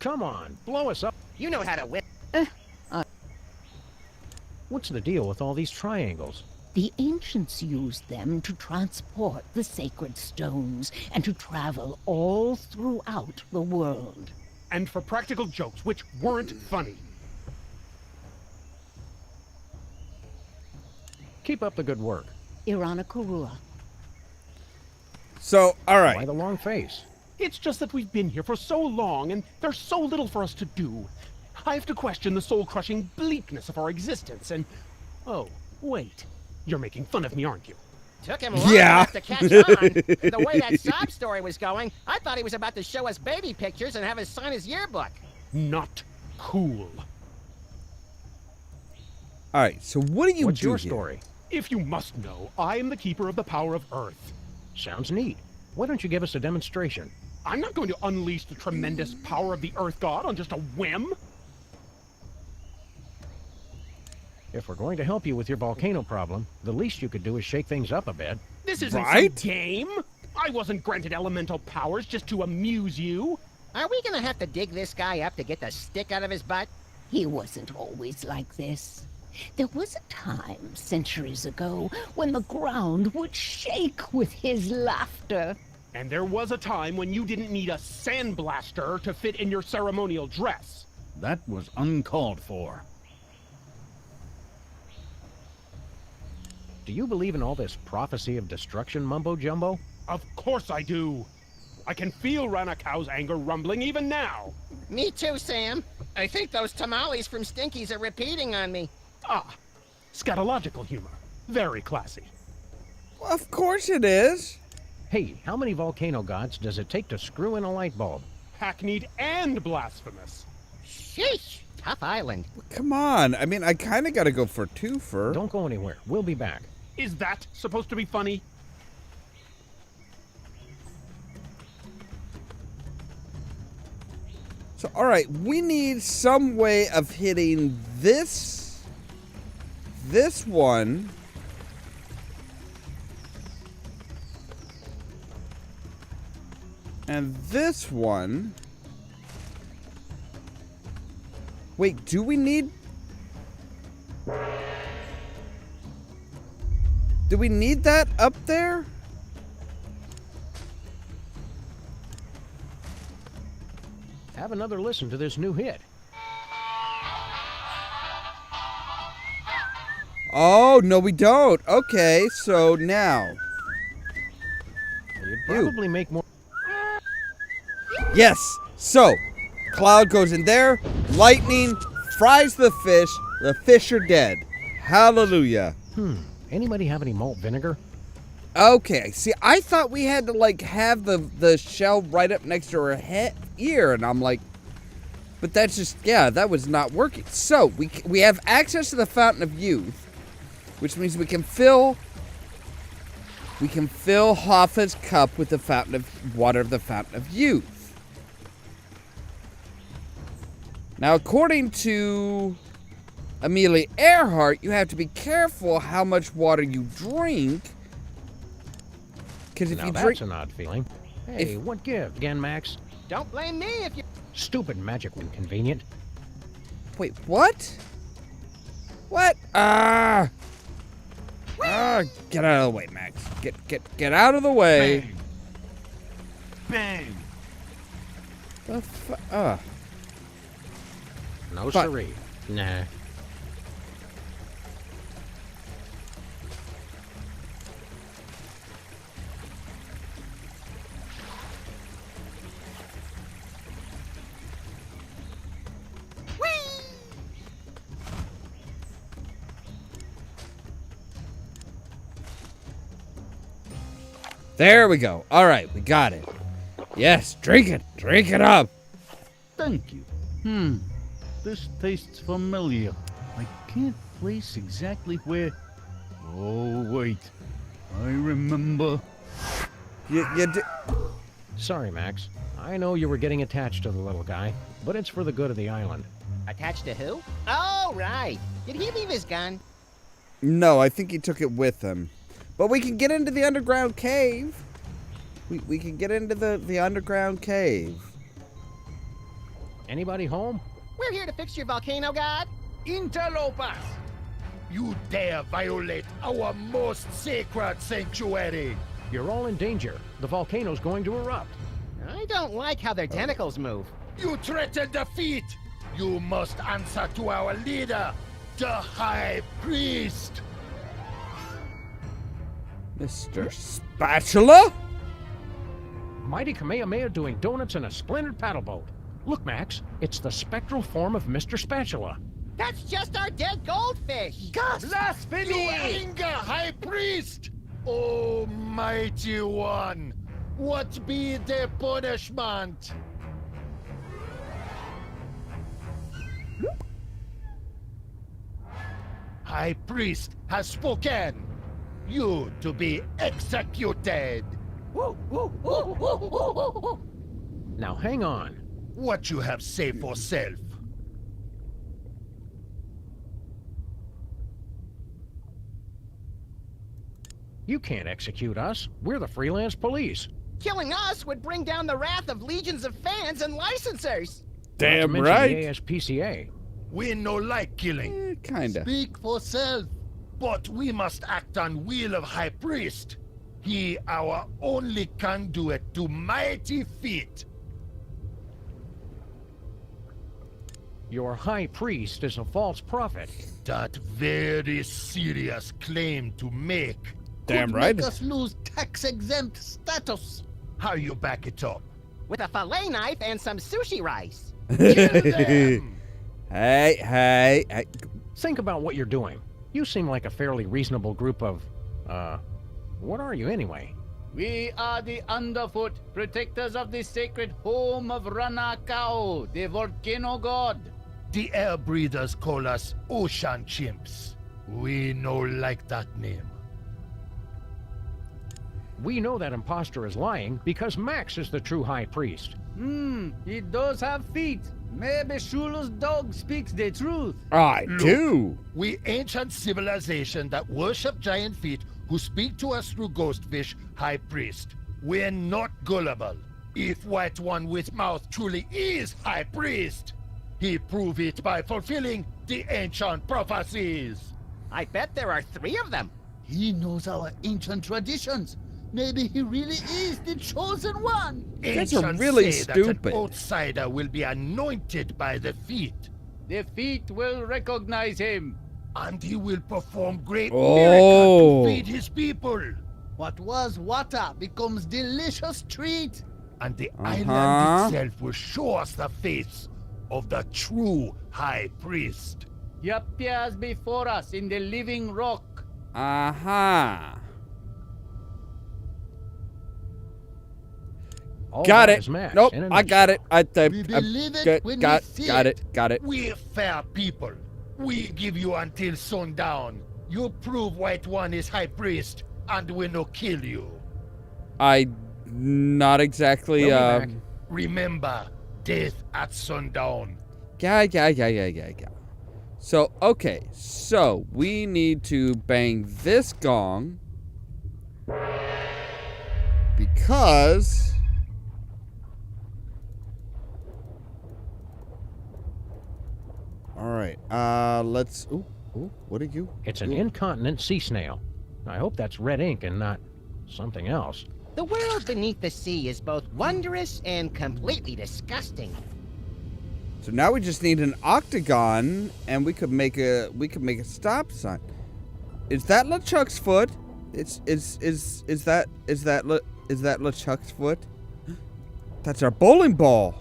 Come on, blow us up. You know how to whip. What's the deal with all these triangles? The ancients used them to transport the sacred stones and to travel all throughout the world. And for practical jokes, which weren't funny. Keep up the good work. Irana Korua. So, all right. Why the long face? It's just that we've been here for so long, and there's so little for us to do. I have to question the soul-crushing bleakness of our existence, and... Oh, wait. You're making fun of me, aren't you? Took him long enough to catch on. The way that sob story was going, I thought he was about to show us baby pictures and have us sign his yearbook. Not cool. All right, so what do you do What's your here? story? If you must know, I am the keeper of the power of Earth. Sounds neat. Why don't you give us a demonstration? I'm not going to unleash the tremendous power of the Earth God on just a whim. If we're going to help you with your volcano problem, the least you could do is shake things up a bit. This isn't Right? some game. I wasn't granted elemental powers just to amuse you. Are we gonna have to dig this guy up to get the stick out of his butt? He wasn't always like this. There was a time, centuries ago, when the ground would shake with his laughter. And there was a time when you didn't need a sandblaster to fit in your ceremonial dress. That was uncalled for. Do you believe in all this prophecy of destruction mumbo-jumbo? Of course I do. I can feel Ranakau's anger rumbling even now. Me too, Sam. I think those tamales from Stinky's are repeating on me. Ah, scatological humor. Very classy. Of course it is. Hey, how many volcano gods does it take to screw in a light bulb? Hackneyed and blasphemous. Sheesh, tough island. Come on. I mean, I kind of got to go for twofer. Don't go anywhere. We'll be back. Is that supposed to be funny? So, all right, we need some way of hitting this one, and this one. Wait, do we need... Do we need that up there? Have another listen to this new hit. Oh, no we don't. Okay, so now. You'd probably make more... Yes, so Cloud goes in there, lightning fries the fish are dead. Hallelujah. Anybody have any malt vinegar? Okay, see, I thought we had to, like, have the shell right up next to her ear, and I'm like, but that's just, yeah, that was not working. So, we have access to the Fountain of Youth, which means we can fill Hoffa's cup with the Fountain of Water of the Fountain of Youth. Now, according to Amelia Earhart, you have to be careful how much water you drink. Because if you drink... that's an odd feeling. Hey, what gives again, Max? Don't blame me if you... Stupid magic inconvenient. Wait, what? What? Get out of the way, Max. Get out of the way. Bang. The No siree. Nah. There we go. All right, we got it. Yes, drink it. Drink it up. Thank you. This tastes familiar. I can't place exactly where... Oh, wait. I remember. You do... Sorry, Max. I know you were getting attached to the little guy, but it's for the good of the island. Attached to who? Oh, right. Did he leave his gun? No, I think he took it with him. But we can get into the underground cave. We can get into the underground cave. Anybody home? We're here to fix your volcano god. Interlopers! You dare violate our most sacred sanctuary! You're all in danger. The volcano's going to erupt. I don't like how their tentacles move. You threaten defeat! You must answer to our leader, the High Priest! Mr. Spatula? Mighty Kamehameha doing donuts in a splintered paddle boat. Look, Max, it's the spectral form of Mr. Spatula. That's just our dead goldfish. Blasphemy! You anger, High Priest! Almighty One, what be the punishment? High Priest has spoken. You to be executed. Now hang on. What you have say for self? You can't execute us. We're the freelance police. Killing us would bring down the wrath of legions of fans and licensors. Damn Not to mention right. The ASPCA. We no like killing. Kinda. Speak for self. But we must act on will of High Priest. He our only conduit to mighty feat. Your high priest is a false prophet. That very serious claim to make. Damn could right. Make us lose tax-exempt status. How you back it up? With a fillet knife and some sushi rice. Hey, hey. Think about what you're doing. You seem like a fairly reasonable group of, what are you anyway? We are the Underfoot, protectors of the sacred home of Ranakao, the volcano god. The air breathers call us ocean chimps. We no like that name. We know that imposter is lying because Max is the true high priest. He does have feet. Maybe Shula's dog speaks the truth. I Look, do. We ancient civilization that worship giant feet who speak to us through ghostfish, high priest. We're not gullible. If White One with mouth truly is high priest, he prove it by fulfilling the ancient prophecies. I bet there are 3 of them. He knows our ancient traditions. Maybe he really is the chosen one. That's a Ancients really say that stupid. an outsider will be anointed by the feet. The feet will recognize him. And he will perform great Oh. miracles to feed his people. What was water becomes delicious treat. And the island itself will show us the face of the true high priest. He appears before us in the living rock. All Got that it. is Max Nope, in a I got it. We believe it when we see got it. it. Got it. We're fair people. We give you until sundown. You prove White One is high priest, and we no kill you. I not exactly. We'll be back. Remember, death at sundown. Yeah. So okay, so we need to bang this gong because. All right. Let's. Ooh. What are you? It's an incontinent sea snail. I hope that's red ink and not something else. The world beneath the sea is both wondrous and completely disgusting. So now we just need an octagon, and we could make a stop sign. Is that LeChuck's foot? Is that LeChuck's foot? That's our bowling ball.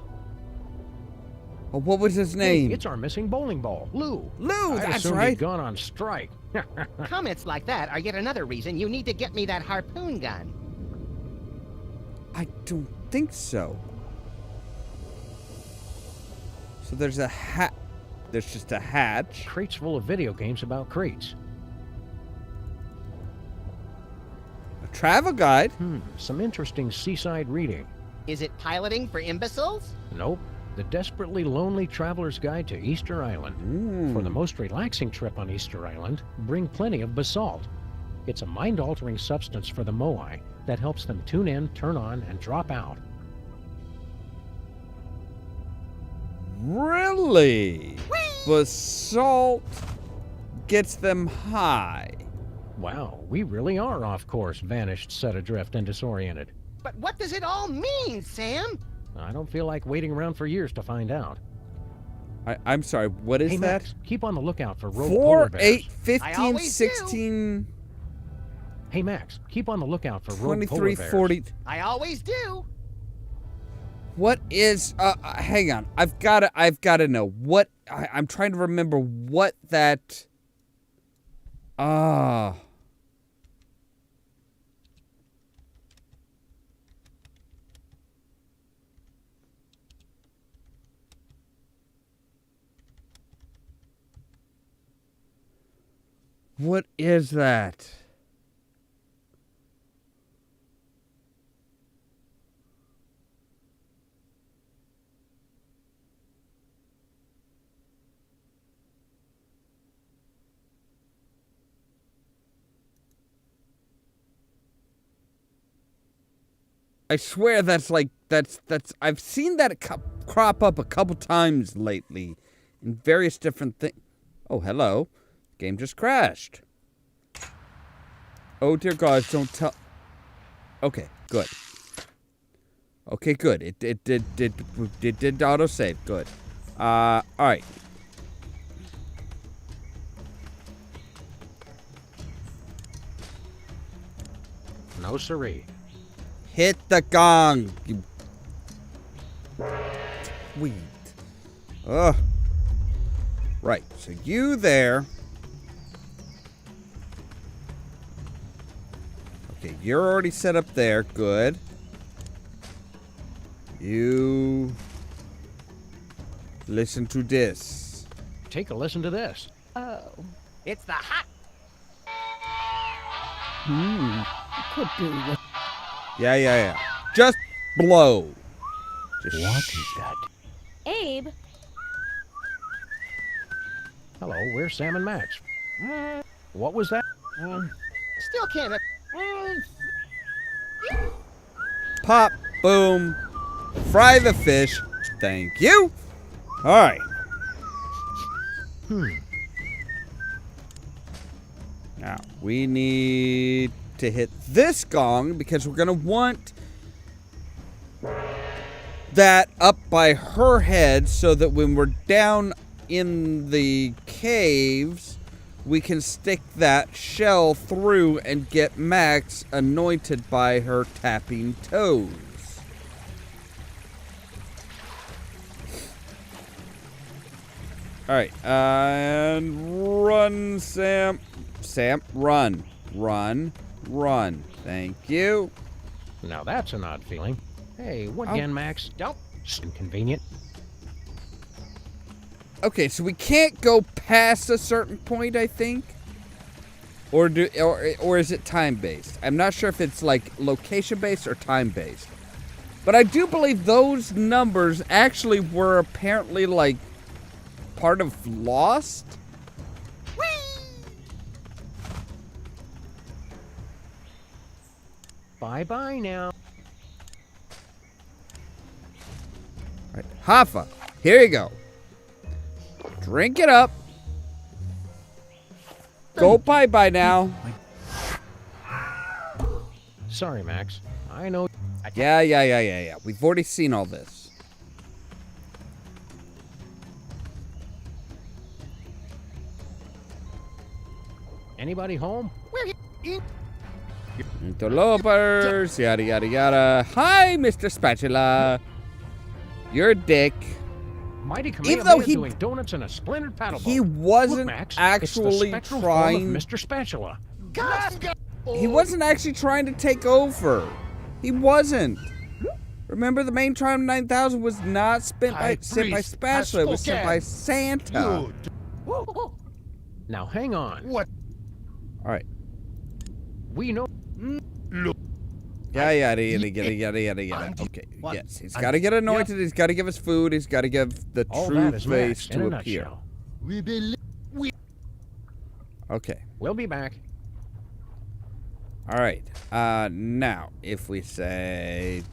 Oh, what was his name? Hey, it's our missing bowling ball, Lou. Lou, I'd that's assumed right. he'd gone on strike. Comments like that are yet another reason you need to get me that harpoon gun. I don't think so. So there's a hat. There's just a hatch. Crates full of video games about crates. A travel guide. Some interesting seaside reading. Is it piloting for imbeciles? Nope. The Desperately Lonely Traveler's Guide to Easter Island. For the most relaxing trip on Easter Island, bring plenty of basalt. It's a mind-altering substance for the Moai that helps them tune in, turn on, and drop out. Really? Basalt gets them high. Wow, we really are off course, vanished, set adrift, and disoriented. But what does it all mean, Sam? I don't feel like waiting around for years to find out. I'm sorry, what is Hey, that? Max, keep on the lookout for rogue 4, polar bears. 8, I 15, always 16, Hey, Max, keep on the lookout for rogue polar 23, bears. 40. I always do. What is hang on. I've gotta know what I'm trying to remember what that What is that? I swear that's I've seen that crop up a couple times lately in various different things. Oh, hello. Game just crashed. Oh, dear God, don't tell. Okay, good. Okay, good. It did autosave. Good. All right. No siree. Hit the gong. You weed. Ugh. Right. So you there. Okay, you're already set up there. Good. You listen to this. Take a listen to this. Oh. It's the hot. Could do with. Yeah. Just blow. Just What is that? Abe? Hello, where's Sam and Max? What was that? Still can't. Pop, boom, fry the fish. Thank you. All right. Now, we need to hit this gong because we're going to want that up by her head so that when we're down in the caves, we can stick that shell through and get Max anointed by her tapping toes. All right, and run, Sam. Sam, run. Thank you. Now that's an odd feeling. Hey, what again, Max? Don't. Inconvenient. Okay, so we can't go past a certain point, I think. Or is it time-based? I'm not sure if it's like location-based or time-based. But I do believe those numbers actually were apparently like part of Lost. Bye-bye now. All right, Hoffa, here you go. Drink it up. Go bye-bye now. Sorry, Max. I know. Yeah. We've already seen all this. Anybody home? Interlopers, yada. Hi, Mr. Spatula. You're a dick. Mighty Even though Kamehameha doing donuts in a splintered paddle boat. He wasn't Look, Max, actually it's the spectral trying. form of Mr. Spatula. He wasn't actually trying to take over. He wasn't. Remember, the main Triumph 9000 was not sent by Spatula. It was sent by Santa. Now hang on. What? All right. We know. Look. Yada. Okay. Yes, he's got to get anointed. He's got to give us food. He's got to give the All true that is face Max in to a appear. nutshell. We believe. Okay. We'll be back. All right. Now, if we say,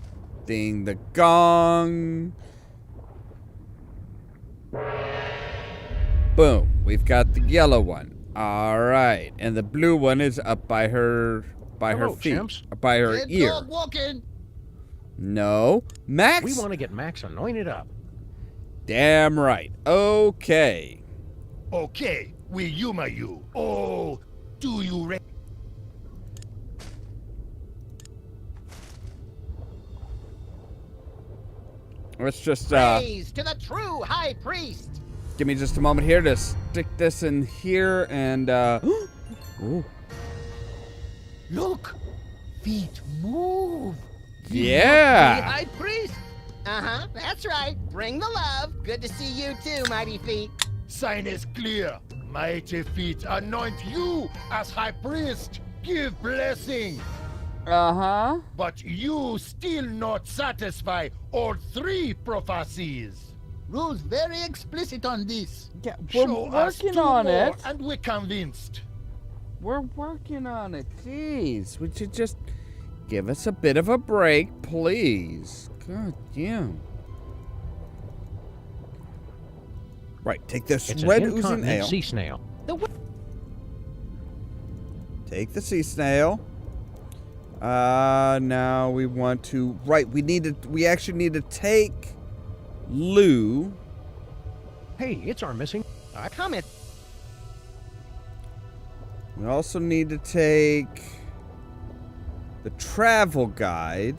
ding the gong. Boom. We've got the yellow one. All right, and the blue one is up by her feet, chimps. by her ear. Dog walking. No, Max. We want to get Max anointed up. Damn right. Okay. Okay, we humor you. Oh, do you re- Let's just Praise to the true high priest. give me just a moment here to stick this in here and ooh. Look, feet move. Yeah. High priest. Uh-huh, that's right. Bring the love. Good to see you too, mighty feet. Sign is clear. Mighty feet anoint you as high priest. Give blessing. Uh-huh. But you still not satisfy all three prophecies. Rules very explicit on this. Yeah, we're Show us working two on more it. And we're convinced. We're working on it. Jeez, we should just Give us a bit of a break, please. God damn. Right, take this It's red an oozing incontinent ale. sea snail. Take the sea snail. Now we want to... Right, we actually need to take Lou. Hey, it's our missing... Comment. We also need to take the travel guide.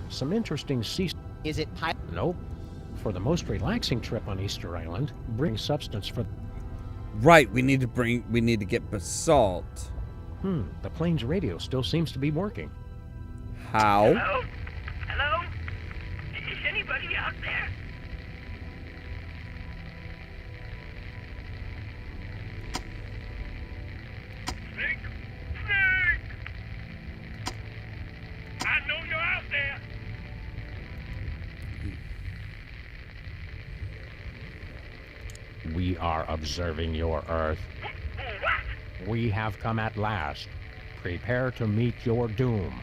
Some interesting sea... Is it pipe? Nope. For the most relaxing trip on Easter Island, bring substance for... Right, we need to get basalt. The plane's radio still seems to be working. How? Hello? Hello? Is anybody out there? Snake! Snake! I know you're out there! We are observing your Earth. We have come at last. Prepare to meet your doom.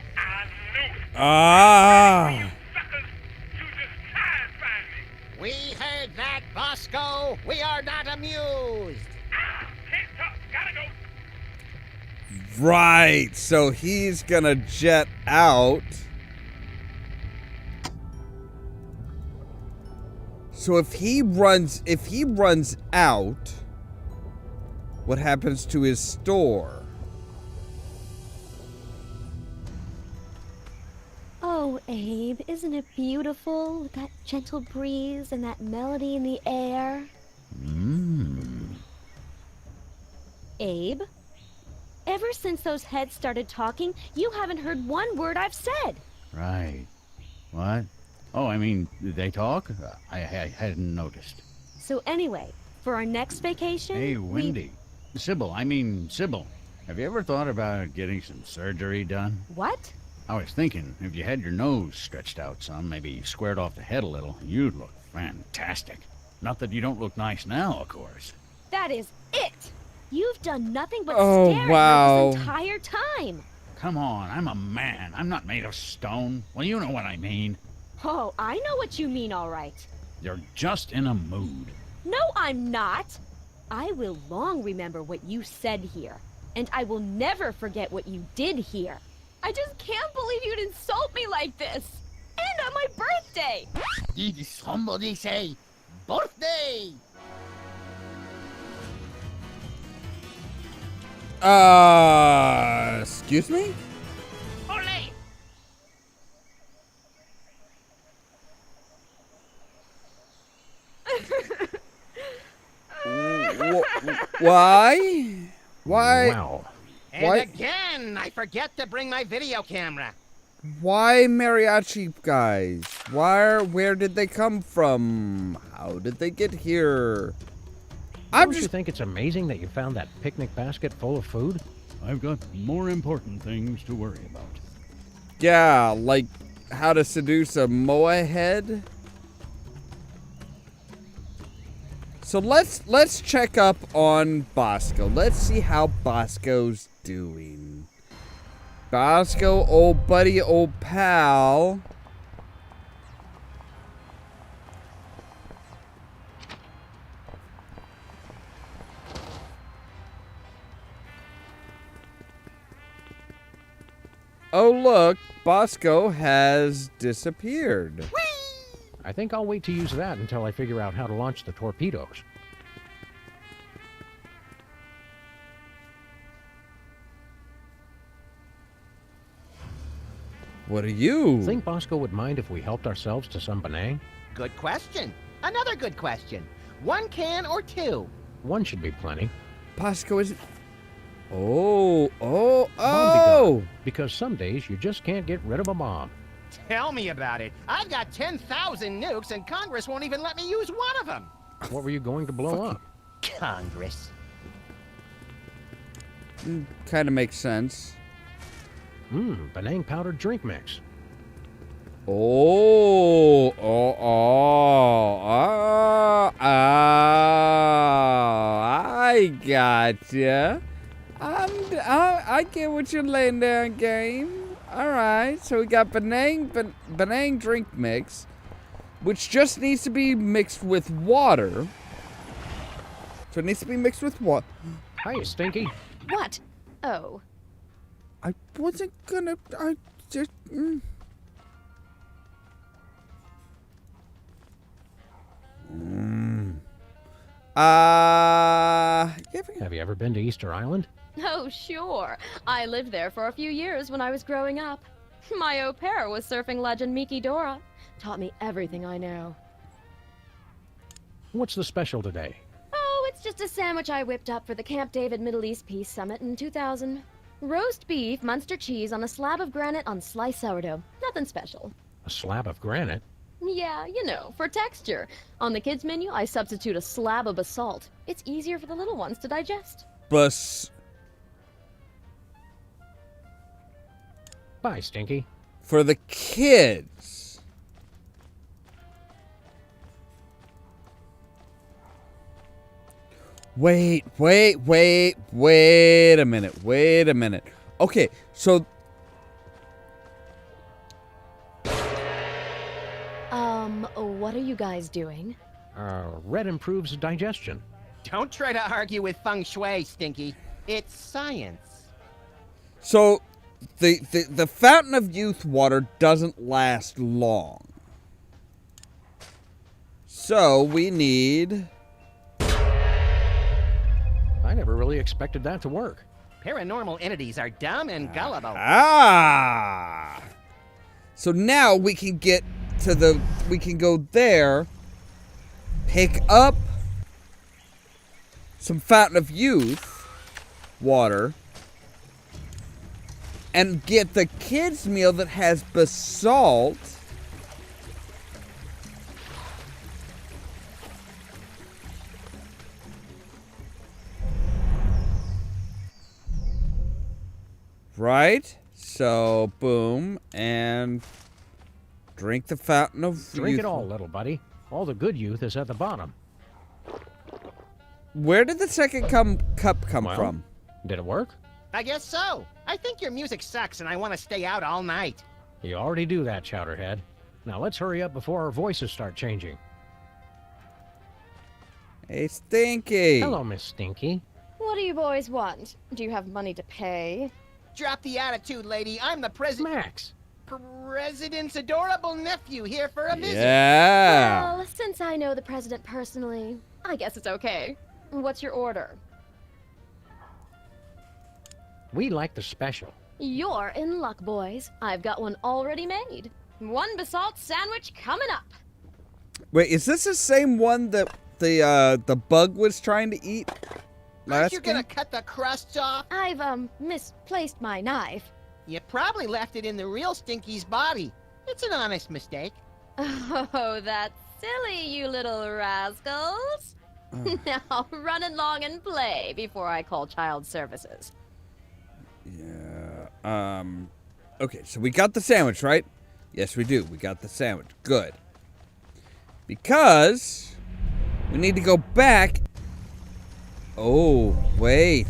Ah! We heard that, Bosco. We are not amused. Right, so he's gonna jet out. So if he runs out, what happens to his store? Oh, Abe, isn't it beautiful with that gentle breeze and that melody in the air? Abe, ever since those heads started talking, you haven't heard one word I've said. Right. What? Oh, I mean, they talk? I hadn't noticed. So anyway, for our next vacation... Hey, Wendy. Sybil, have you ever thought about getting some surgery done? What? I was thinking, if you had your nose stretched out some, maybe squared off the head a little, you'd look fantastic. Not that you don't look nice now, of course. That is it! You've done nothing but Oh, stare wow. at me this entire time! Come on, I'm a man. I'm not made of stone. Well, you know what I mean. Oh, I know what you mean, all right. You're just in a mood. No, I'm not! I will long remember what you said here, and I will never forget what you did here. I just can't believe you'd insult me like this! And on my birthday! Did somebody say birthday? Excuse me? Olé! Why? Why? Wow. And Why? again, I forget to bring my video camera. Why mariachi guys? Where did they come from? How did they get here? Don't you think it's amazing that you found that picnic basket full of food? I've got more important things to worry about. Yeah, like how to seduce a moa head. So let's check up on Bosco. Let's see how Bosco's doing. Bosco, old buddy, old pal. Oh look, Bosco has disappeared. I think I'll wait to use that until I figure out how to launch the torpedoes. What are you? Think Bosco would mind if we helped ourselves to some Benang? Good question. Another good question. 1 can or 2? One should be plenty. Bosco isn't... Oh. Bomb be gone, because some days you just can't get rid of a bomb. Tell me about it. I've got 10,000 nukes and Congress won't even let me use one of them. What were you going to blow up? Congress. Kind of makes sense. Benang powdered drink mix. I gotcha. I get what you're laying down, game. All right, so we got Benang drink mix, which just needs to be mixed with water. So it needs to be mixed with water. Hi, Stinky. What? Oh. I wasn't gonna. I just. Have you ever been to Easter Island? Oh, sure. I lived there for a few years when I was growing up. My au pair was surfing legend Miki Dora. Taught me everything I know. What's the special today? Oh, it's just a sandwich I whipped up for the Camp David Middle East Peace Summit in 2000. Roast beef, Munster cheese on a slab of granite on sliced sourdough. Nothing special. A slab of granite? Yeah, you know, for texture. On the kids' menu, I substitute a slab of basalt. It's easier for the little ones to digest. Bye, Stinky. For the kids. Wait a minute. Okay, so... What are you guys doing? Red improves digestion. Don't try to argue with feng shui, Stinky. It's science. So, the Fountain of Youth water doesn't last long. So, we need... I never really expected that to work. Paranormal entities are dumb and gullible. So now we can get to we can go there, pick up some Fountain of Youth water, and get the kids' meal that has basalt. Right? So, boom, and drink the Fountain of Youth. Drink it all, little buddy. All the good youth is at the bottom. Where did the second cup come from? Did it work? I guess so. I think your music sucks and I want to stay out all night. You already do that, Chowderhead. Now let's hurry up before our voices start changing. Hey, Stinky. Hello, Miss Stinky. What do you boys want? Do you have money to pay? Drop the attitude, lady. I'm the president. Max. President's adorable nephew here for a visit. Yeah. Well, since I know the president personally, I guess it's okay. What's your order? We like the special. You're in luck, boys. I've got one already made. One basalt sandwich coming up. Wait, is this the same one that the bug was trying to eat? Aren't you gonna cut the crusts off? I've, misplaced my knife. You probably left it in the real Stinky's body. It's an honest mistake. Oh, that's silly, you little rascals. Now, run along and play before I call child services. Yeah. Okay, so we got the sandwich, right? Yes, we do. We got the sandwich. Good. Because we need to go back. Oh, wait.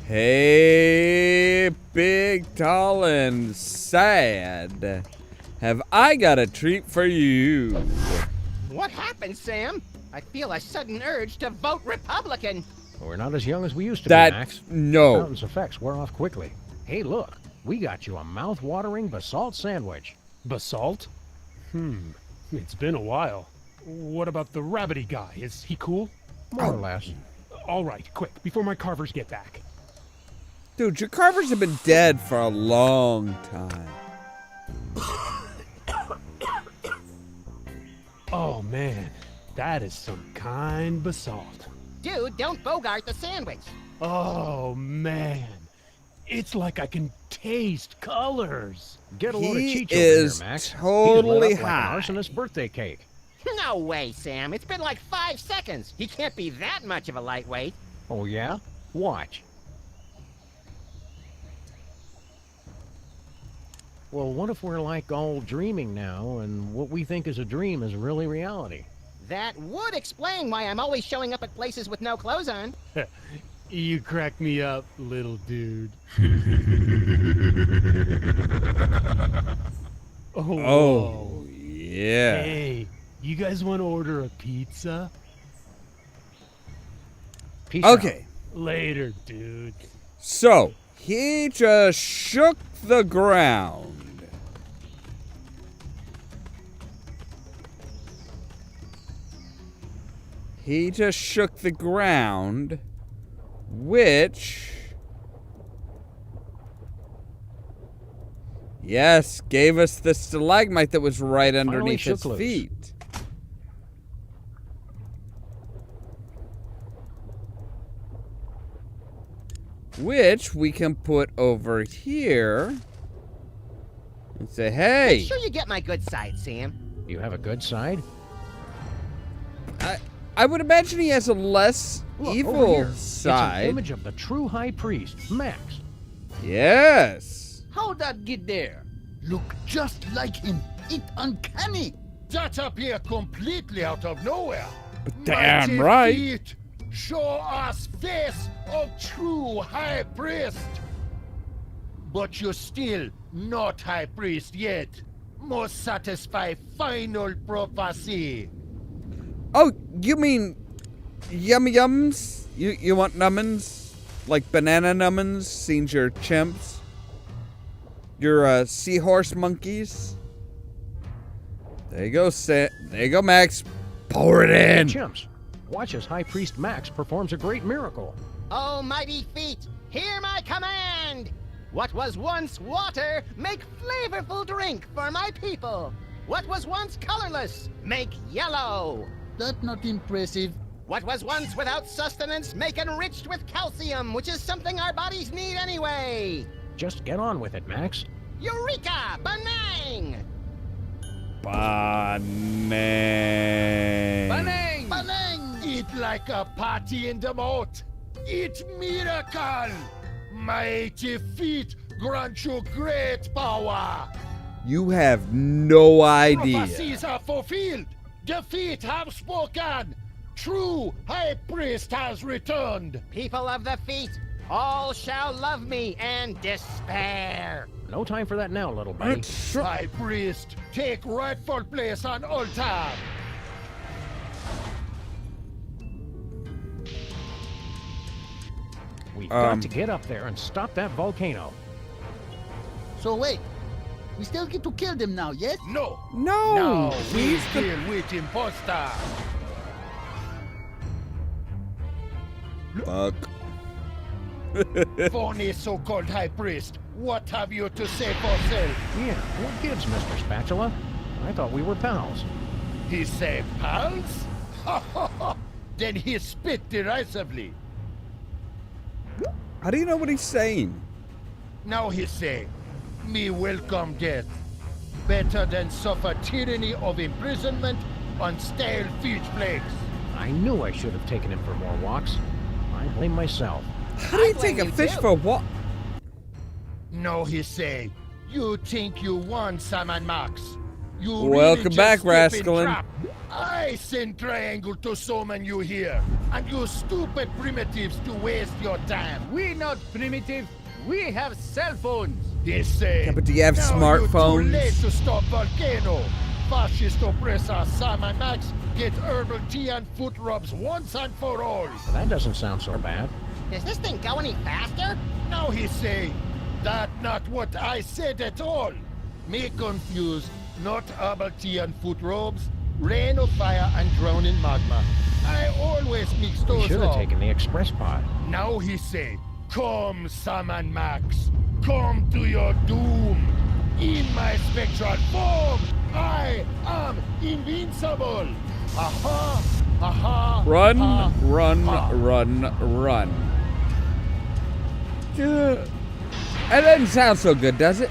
Hey, big, tall, and sad. Have I got a treat for you? What happened, Sam? I feel a sudden urge to vote Republican. We're not as young as we used to be, Max. No. The fountain's effects wear off quickly. Hey, look. We got you a mouth-watering basalt sandwich. Basalt? It's been a while. What about the rabbity guy? Is he cool? More or less. All right, quick, before my carvers get back. Dude, your carvers have been dead for a long time. Oh, man. That is some kind basalt. Dude, don't bogart the sandwich. Oh, man. It's like I can taste colors. Get a load of He Cheech over here, is Max. totally He's lit up high. like an arsonist birthday cake. No way, Sam. It's been like 5 seconds. He can't be that much of a lightweight. Oh, yeah? Watch. Well, what if we're like all dreaming now, and what we think is a dream is really reality? That would explain why I'm always showing up at places with no clothes on. You crack me up, little dude. Oh, yeah. Hey, you guys want to order a pizza? Peace Okay. out. Later, dude. So, he just shook the ground. He just shook the ground, which... Yes, gave us the stalagmite that was right underneath his feet. Which we can put over here and say, hey. Make sure you get my good side, Sam. You have a good side? I would imagine he has a less Look, over evil here. side. It's an image of the true high priest, Max. Yes. How'd that get there? Look just like him. It's uncanny. That appeared completely out of nowhere. Damn Mighty right. feet, show us face of true high priest. But you're still not high priest yet. Must satisfy final prophecy. Oh, you mean yum yums? You want nummins? Like banana nummins? Seen your chimps? Your seahorse monkeys? There you go, there you go, Max. Pour it in. Chimps, watch as High Priest Max performs a great miracle. Almighty feet, hear my command! What was once water, make flavorful drink for my people. What was once colorless, make yellow. That's not impressive. What was once without sustenance, make enriched with calcium, which is something our bodies need anyway. Just get on with it, Max. Eureka! Banang! Banang. Banang! Banang! Eat like a party in the mouth. Eat miracle. Mighty feet grant you great power. You have no idea. Prophecies are fulfilled. The feet have spoken. True high priest has returned. People of the feet, all shall love me and despair. No time for that now, little buddy. High priest, take rightful place on altar. We've got to get up there and stop that volcano. So wait, we still get to kill them now, yes? No. No. Now we He's the- deal with imposter. Fuck. Phony so-called high priest, what have you to say for self? Yeah, what gives, Mr. Spatula? I thought we were pals. He said pals? Then he spit derisively. How do you know what he's saying? Now he say, me welcome death. Better than suffer tyranny of imprisonment on stale feet flakes. I knew I should have taken him for more walks. I blame myself. How do you take a fish for a walk? No, he say, you think you won, Sam and Max. You Welcome really back, just step in Rascalin. trap. I send Triangle to summon you here, and you stupid primitives to waste your time. We not primitive. We have cell phones. They say. Yeah, but do you have now smartphones? You're too late to stop volcano. Fascist oppressor Sam and Max get herbal tea and foot rubs once and for all. Well, that doesn't sound so bad. Does this thing go any faster? Now he say, that not what I said at all. Me confused, not herbal tea and foot robes, rain of fire and drowning magma. I always mix We those should have up. taken the express pod. Now he say, come Sam and Max, come to your doom. In my spectral form, I am invincible. Aha, aha, Run, ha, run, ha. run. That doesn't sound so good, does it?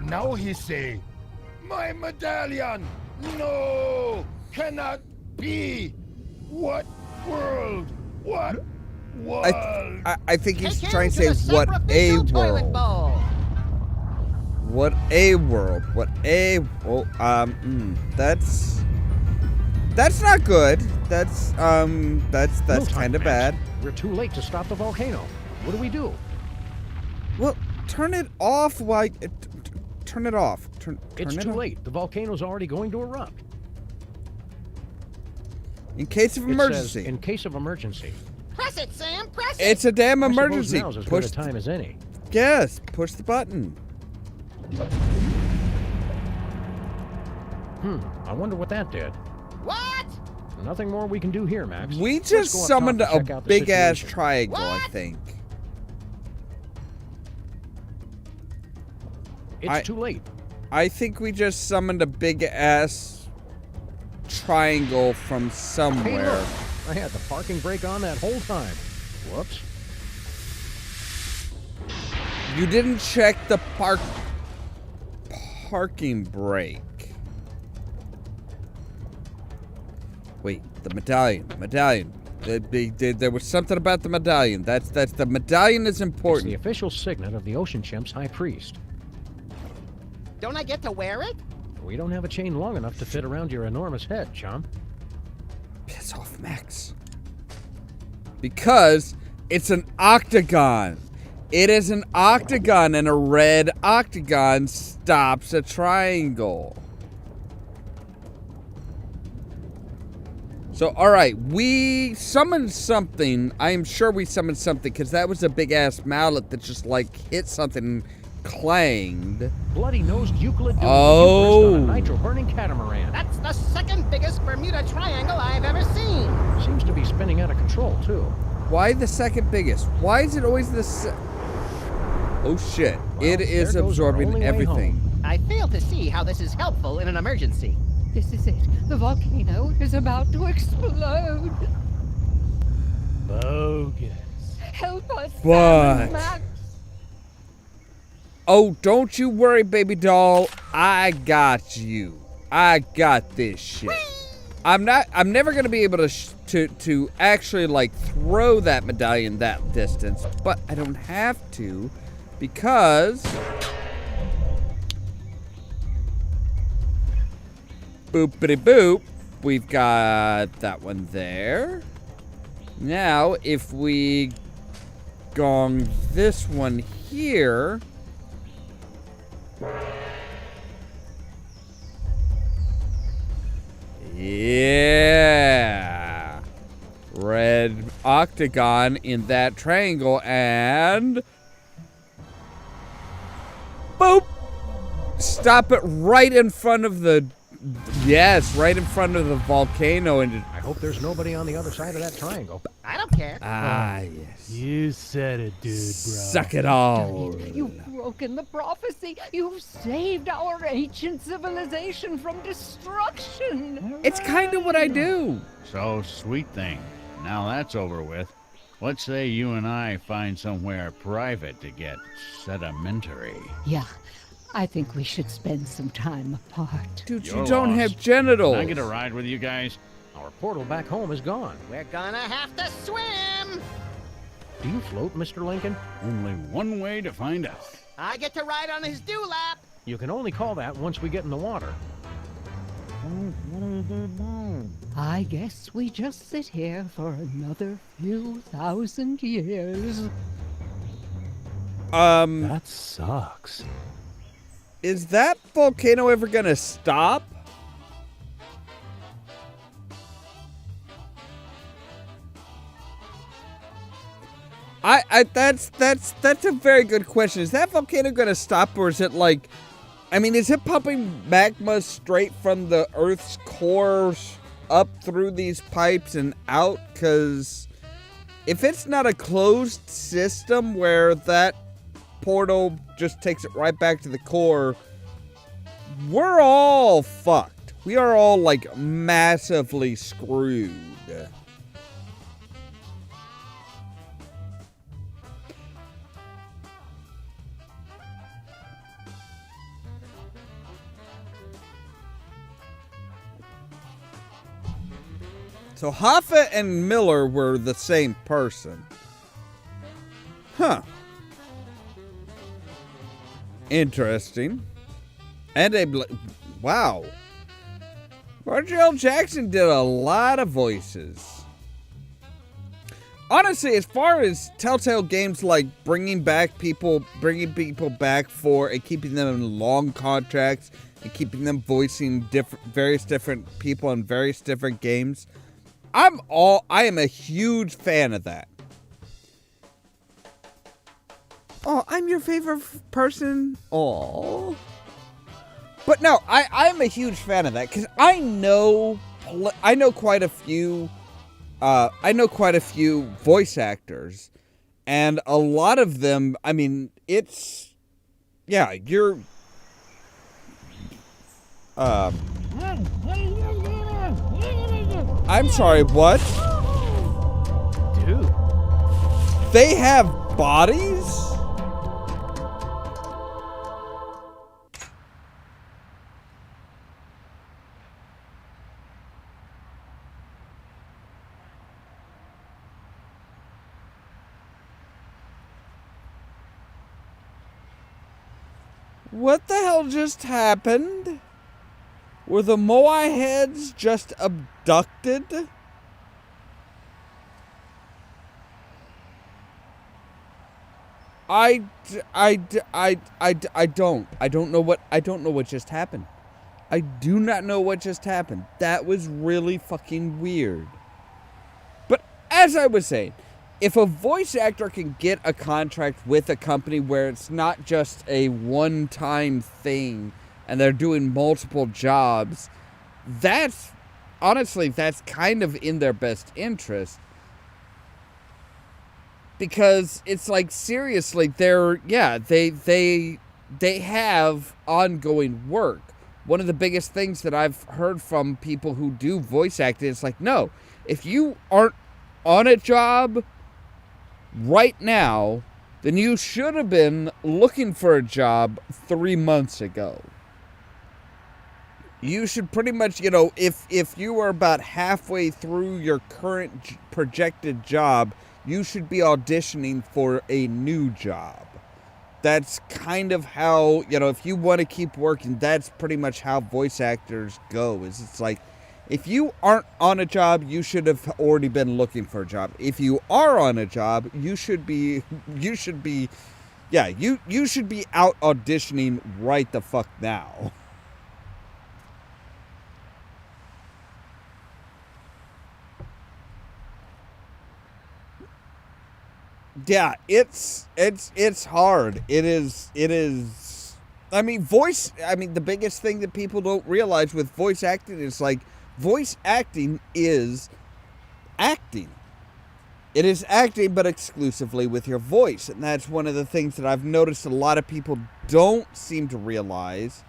Now he say, my medallion, no, cannot be. What world? What I think he's Take trying him to the say what a sacrificial toilet world. bowl. What a world. What a that's not good. That's No time, kind of Max. bad. We're too late to stop the volcano. What do we do? Well, turn it off while turn it off. Turn It's it too off. late. The volcano's already going to erupt. In case of It emergency. says, in case of emergency. Press it, Sam. Press it. It's a damn I suppose emergency. now's as good Push a time as any. Yes, push the button. I wonder what that did. What? Nothing more we can do here, Max. We Let's just go up top summoned and a check out the big ass situation. triangle, I think. It's too late. I think we just summoned a big ass triangle from Hey, somewhere. look. I had the parking brake on that whole time. Whoops. You didn't check the parking brake. Wait, the medallion. There was something about the medallion. That's the medallion is It's important. the official signet of the Ocean Chimp's High Priest. Don't I get to wear it? We don't have a chain long enough to fit around your enormous head, chump. Piss off, Max. Because it's an octagon. It is an octagon, and a red octagon stops a triangle. So, alright, we summoned something. I am sure we summoned something, because that was a big-ass mallet that just, like, hit something and clanged. Bloody-nosed Euclid Oh. on a nitro-burning catamaran. That's the second biggest Bermuda Triangle I've ever seen. Seems to be spinning out of control, too. Why the second biggest? Why is it always the Oh, shit. It is there goes our absorbing only way everything. I fail to see how this is helpful in an emergency. This is it. The volcano is about to explode. Bogus. Help us, What? Sam and Max. Oh, don't you worry, baby doll. I got you. I got this shit. I'm never gonna be able to actually like throw that medallion that distance, but I don't have to because boopity boop. We've got that one there. Now, if we gong this one here. Yeah. Red octagon in that triangle and boop. Stop it right in front of the right in front of the volcano and I hope there's nobody on the other side of that triangle. I don't care. yes. You said it, dude, bro. Suck it all. You've broken the prophecy. You've saved our ancient civilization from destruction. It's kind of what I do. So, sweet thing. Now that's over with. Let's say you and I find somewhere private to get sedimentary. Yeah, I think we should spend some time apart. Dude, You're you don't lost. have genitals. Can I get a ride with you guys? Our portal back home is gone. We're gonna have to swim. Do you float, Mr. Lincoln? Only one way to find out. I get to ride on his dewlap. You can only call that once we get in the water. I guess we just sit here for another few thousand years. That sucks. Is that volcano ever gonna stop? That's a very good question. Is that volcano gonna stop, or is it like, I mean, is it pumping magma straight from the Earth's core up through these pipes and out? Because if it's not a closed system where that portal just takes it right back to the core, we're all fucked. We are all like massively screwed. So Hoffa and Miller were the same person. Huh. Interesting. And wow. Marjorie L. Jackson did a lot of voices. Honestly, as far as Telltale games like bringing people back for and keeping them in long contracts and keeping them voicing various different people in various different games, I am a huge fan of that. Oh, I'm your favorite person. Oh. But no, I'm a huge fan of that because I know quite a few voice actors, and a lot of them, I mean, it's, yeah, you're, I'm sorry, what? Dude. They have bodies? What the hell just happened? Were the Moai heads just abducted? I don't know what just happened. I do not know what just happened. That was really fucking weird. But as I was saying, if a voice actor can get a contract with a company where it's not just a one-time thing and they're doing multiple jobs, that's kind of in their best interest. Because it's like, seriously, they have ongoing work. One of the biggest things that I've heard from people who do voice acting is like, no, if you aren't on a job right now, then you should have been looking for a job 3 months ago. You should pretty much, if you are about halfway through your current projected job, you should be auditioning for a new job. That's kind of how, if you want to keep working, that's pretty much how voice actors go. It's like, if you aren't on a job, you should have already been looking for a job. If you are on a job, you should be out auditioning right the fuck now. Yeah, it's hard. It is. I mean, the biggest thing that people don't realize with voice acting is like, voice acting is acting. It is acting, but exclusively with your voice. And that's one of the things that I've noticed a lot of people don't seem to realize.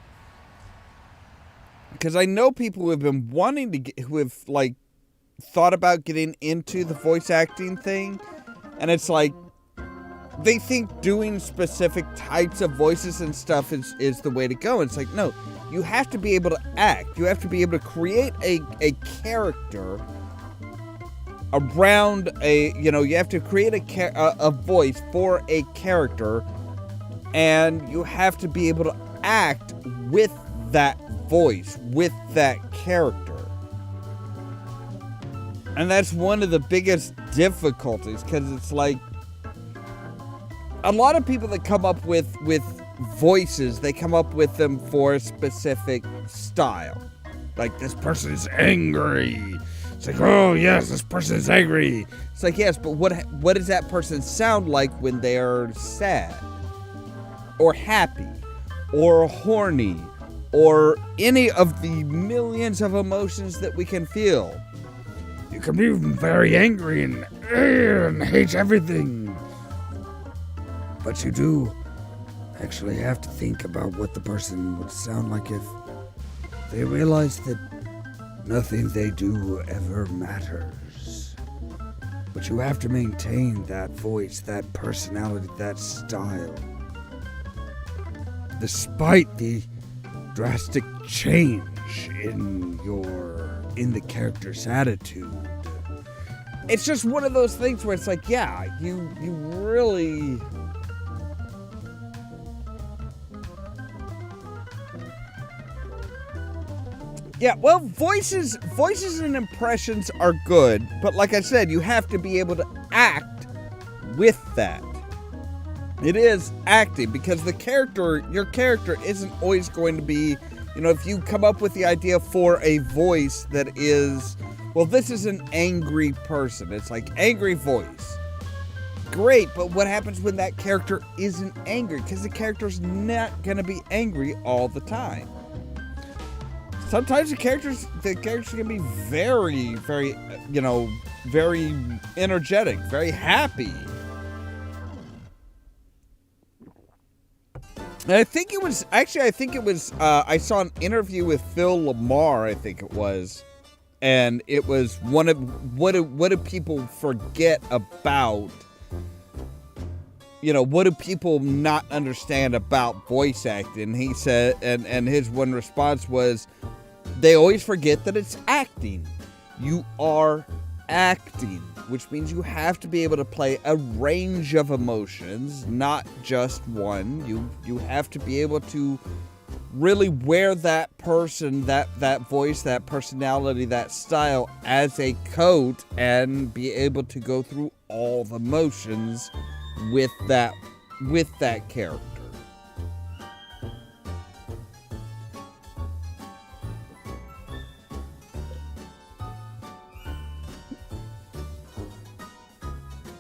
Because I know people who have been who have, like, thought about getting into the voice acting thing. And it's like, they think doing specific types of voices and stuff is the way to go. And it's like, no, you have to be able to act. You have to be able to create a character around you have to create a voice for a character, and you have to be able to act with that voice, with that character. And that's one of the biggest difficulties, because it's like, a lot of people that come up with voices, they come up with them for a specific style. Like, this person is angry. It's like, oh yes, this person is angry. It's like, yes, but what does that person sound like when they are sad? Or happy? Or horny? Or any of the millions of emotions that we can feel? You can be very angry and hate everything. But you do actually have to think about what the person would sound like if they realized that nothing they do ever matters. But you have to maintain that voice, that personality, that style. Despite the drastic change in the character's attitude. it's just one of those things where it's like, yeah, you really... Yeah, well, voices and impressions are good, but like I said, you have to be able to act with that. It is acting, because your character isn't always going to be, you know, if you come up with the idea for a voice that is, well, this is an angry person. It's like angry voice. Great, but what happens when that character isn't angry? Because the character's not going to be angry all the time. Sometimes the characters can be very, very, you know, very energetic, very happy. And I think it was, I saw an interview with Phil Lamar, I think it was. And it was one of, what do people forget about, you know, what do people not understand about voice acting? He said, and his one response was, they always forget that it's acting. You are acting, which means you have to be able to play a range of emotions, not just one. You have to be able to really wear that person, that voice, that personality, that style as a coat, and be able to go through all the motions with that character.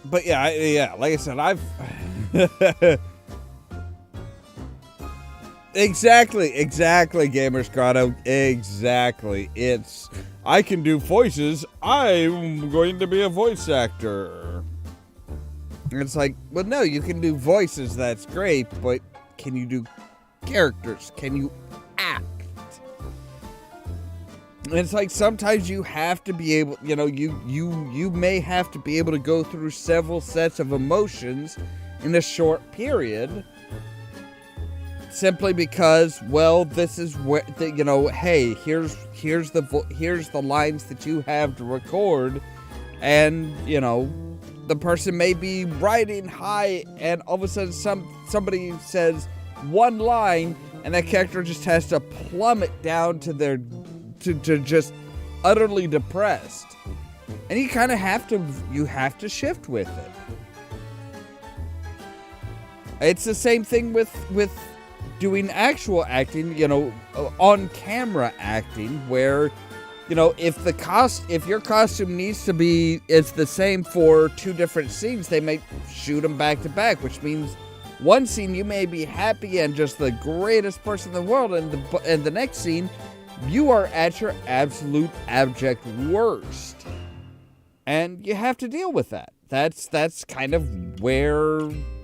But yeah, like I said, I've exactly, Gamers Grotto, exactly. It's, I can do voices. I'm going to be a voice actor. And it's like, well, no, you can do voices. That's great, but can you do characters? Can you act? And it's like sometimes you have to be able, you know, you may have to be able to go through several sets of emotions in a short period, simply because, well, this is where, you know, hey, here's the lines that you have to record, and you know, the person may be riding high, and all of a sudden somebody says one line, and that character just has to plummet down to their to just utterly depressed, and you kind of have to shift with it. It's the same thing with doing actual acting, you know, on camera acting, where, you know, if your costume needs to be, it's the same for two different scenes, they may shoot them back to back, which means one scene you may be happy and just the greatest person in the world, and the next scene you are at your absolute abject worst. And you have to deal with that. That's kind of where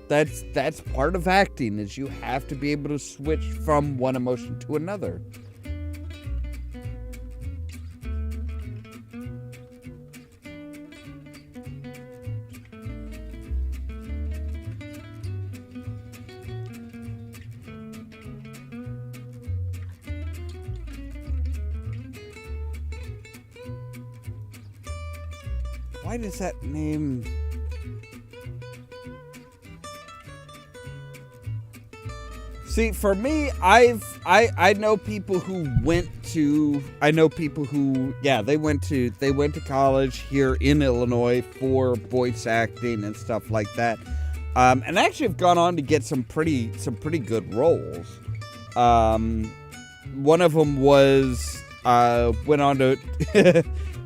that's part of acting, is you have to be able to switch from one emotion to another. Why does that name... See, for me, I know people who went to, they went to college here in Illinois for voice acting and stuff like that. And actually have gone on to get some pretty good roles. One of them was, went on to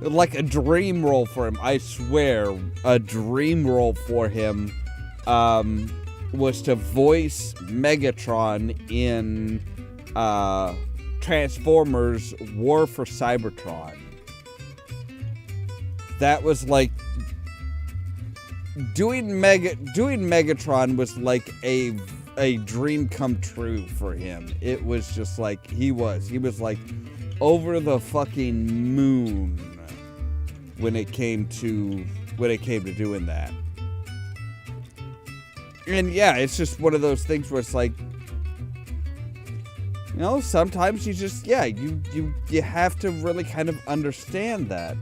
like a dream role for him. I swear, a dream role for him was to voice Megatron in Transformers War for Cybertron. That was like doing Megatron was like a dream come true for him. It was just like he was like over the fucking moon when it came to doing that. And yeah, it's just one of those things where it's like, you know, sometimes you just, yeah, you have to really kind of understand that.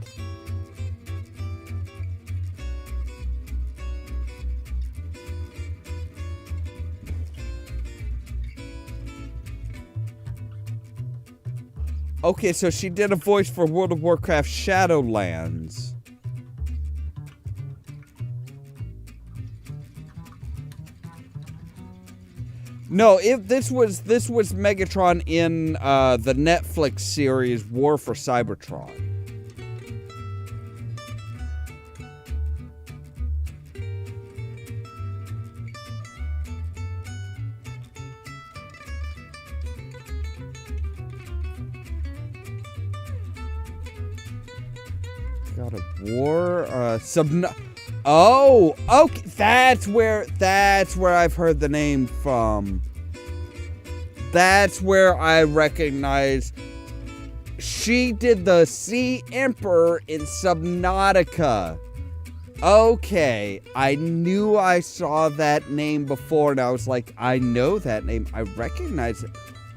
Okay, so she did a voice for World of Warcraft Shadowlands. No, this was Megatron in the Netflix series War for Cybertron. God of War, Oh, okay, that's where I've heard the name from. That's where I recognize. She did the Sea Emperor in Subnautica. Okay, I knew I saw that name before, and I was like, I know that name. I recognize it.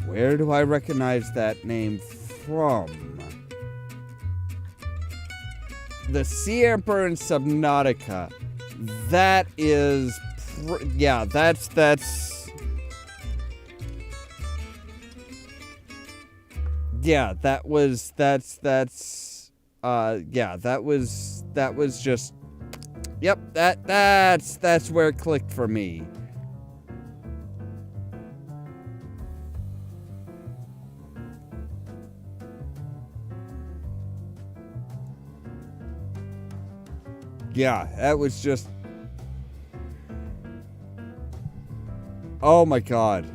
Where do I recognize that name from? The Sea Emperor in Subnautica. That is, yeah, that's. Yeah, that was just. Yep, that's where it clicked for me. Yeah, that was just... Oh my god.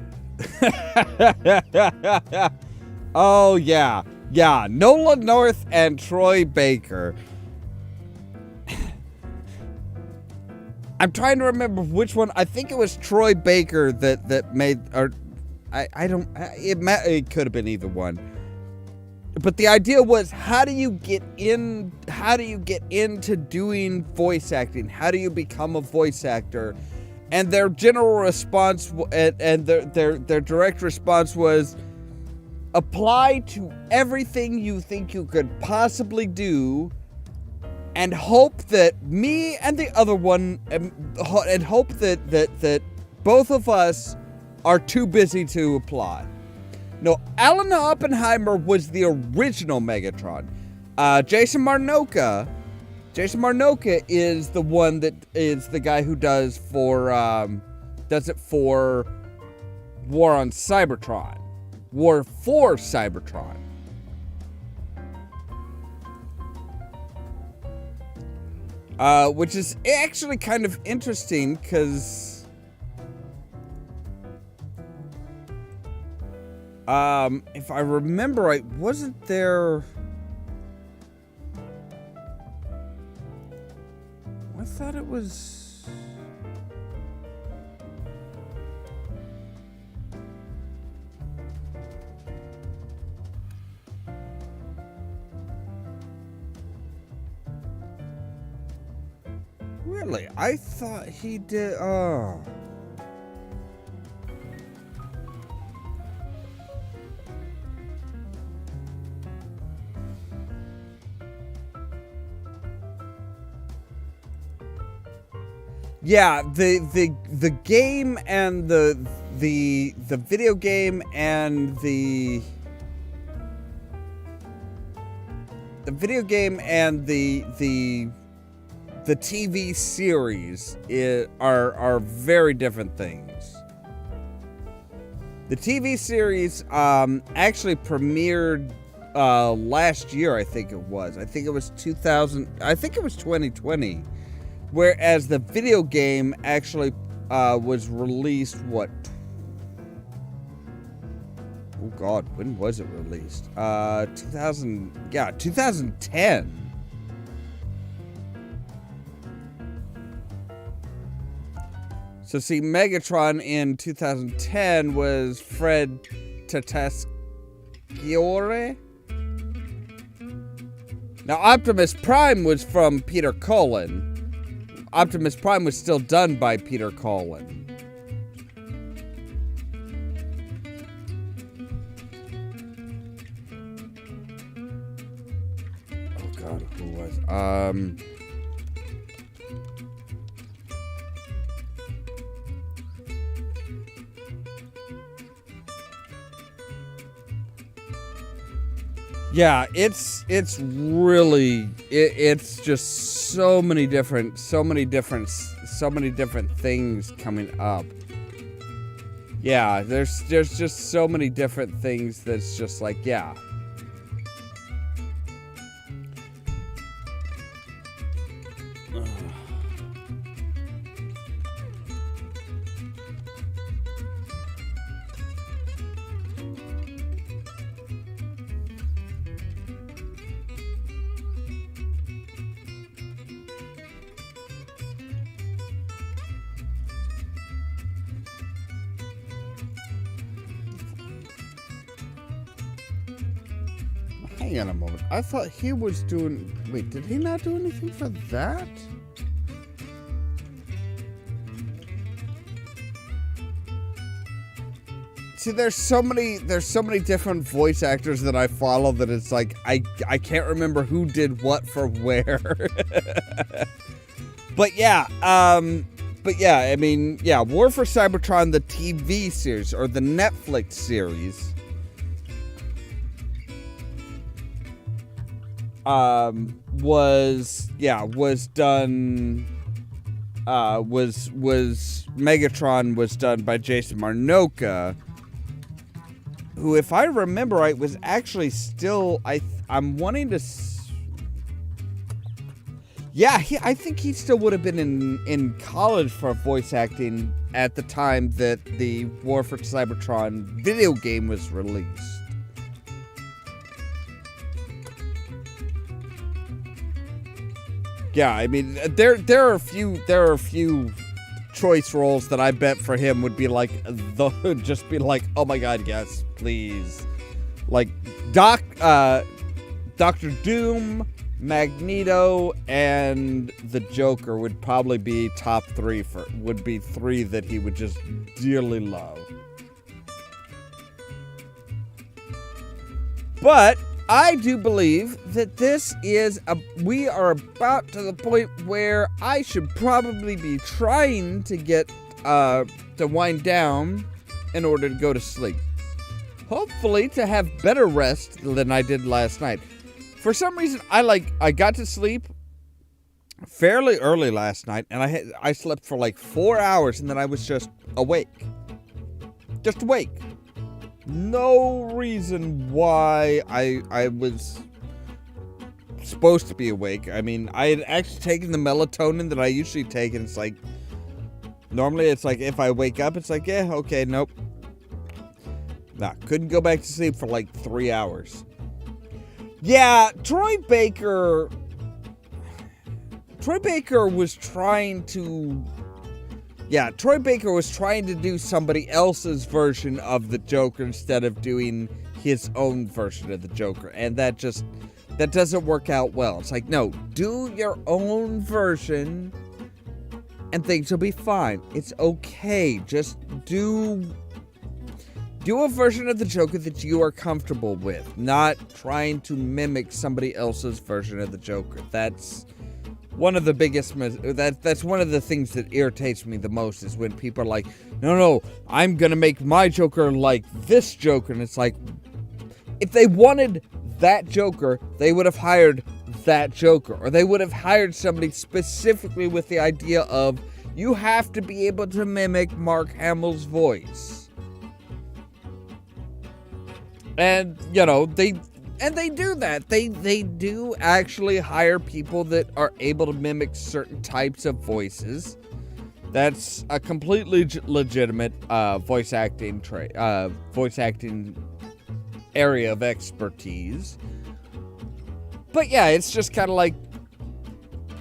Oh yeah. Yeah, Nola North and Troy Baker. I'm trying to remember which one. I think it was Troy Baker that made... Or it could have been either one. But the idea was, how do you get into doing voice acting? How do you become a voice actor? And their general response and their direct response was, apply to everything you think you could possibly do, and hope that me and the other one, and hope that both of us are too busy to apply. No, Alan Oppenheimer was the original Megatron. Jason Marnocha is the one that is the guy who does it for War on Cybertron. War for Cybertron. Which is actually kind of interesting because if I remember right, wasn't there... I thought it was... Really? I thought he did... Oh... Yeah, the game and the video game and the TV series are very different things. The TV series actually premiered last year, I think it was. I think it was 2020. Whereas the video game actually was released, what? Oh god, when was it released? 2010. So see, Megatron in 2010 was Fred Tatasciore. Now, Optimus Prime was from Peter Cullen. Optimus Prime was still done by Peter Cullen. Oh god, who was... Yeah, it's really it's just so many different things coming up. Yeah, there's just so many different things that's just like, yeah. Hang on a moment. I thought he was doing... Wait, did he not do anything for that? See, there's so many different voice actors that I follow that it's like I can't remember who did what for where. But yeah, I mean, yeah, War for Cybertron, the TV series or the Netflix series. Was done, Megatron was done by Jason Marnocha, who, if I remember right, was actually still, I'm wanting to, yeah, I think he still would have been in college for voice acting at the time that the War for Cybertron video game was released. Yeah, I mean, there are a few choice roles that I bet for him would be like just be like, oh my god, yes, please. Like Dr. Doom, Magneto, and the Joker would probably be top three would be three that he would just dearly love. But I do believe that we are about to the point where I should probably be trying to get, to wind down in order to go to sleep. Hopefully to have better rest than I did last night. For some reason, I got to sleep fairly early last night, and I slept for like 4 hours, and then I was just awake. Just awake. No reason why I was supposed to be awake. I mean, I had actually taken the melatonin that I usually take, and it's like, normally it's like if I wake up, it's like, yeah, okay, nope. Nah, couldn't go back to sleep for like 3 hours. Yeah, Troy Baker was trying to... Yeah, Troy Baker was trying to do somebody else's version of the Joker instead of doing his own version of the Joker. And that doesn't work out well. It's like, no, do your own version and things will be fine. It's okay. Just do a version of the Joker that you are comfortable with, not trying to mimic somebody else's version of the Joker. That's one of the biggest, that's one of the things that irritates me the most is when people are like, no, I'm going to make my Joker like this Joker. And it's like, if they wanted that Joker, they would have hired that Joker. Or they would have hired somebody specifically with the idea of, you have to be able to mimic Mark Hamill's voice. And, they do that. They do actually hire people that are able to mimic certain types of voices. That's a completely legitimate voice acting area of expertise. But yeah, it's just kind of like,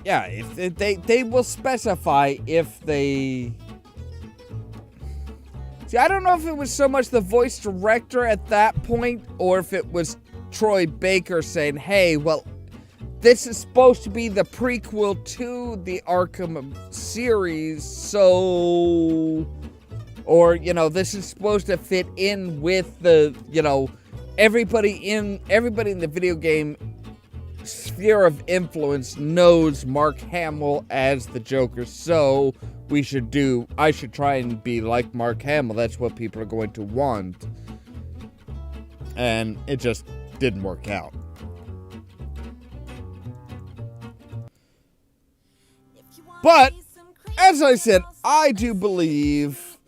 yeah, if they will specify if they... See, I don't know if it was so much the voice director at that point, or if it was Troy Baker saying, hey, well, this is supposed to be the prequel to the Arkham series, so... Or, this is supposed to fit in with the, everybody in the video game sphere of influence knows Mark Hamill as the Joker, so I should try and be like Mark Hamill. That's what people are going to want. And it just didn't work out. But, as I said, I do believe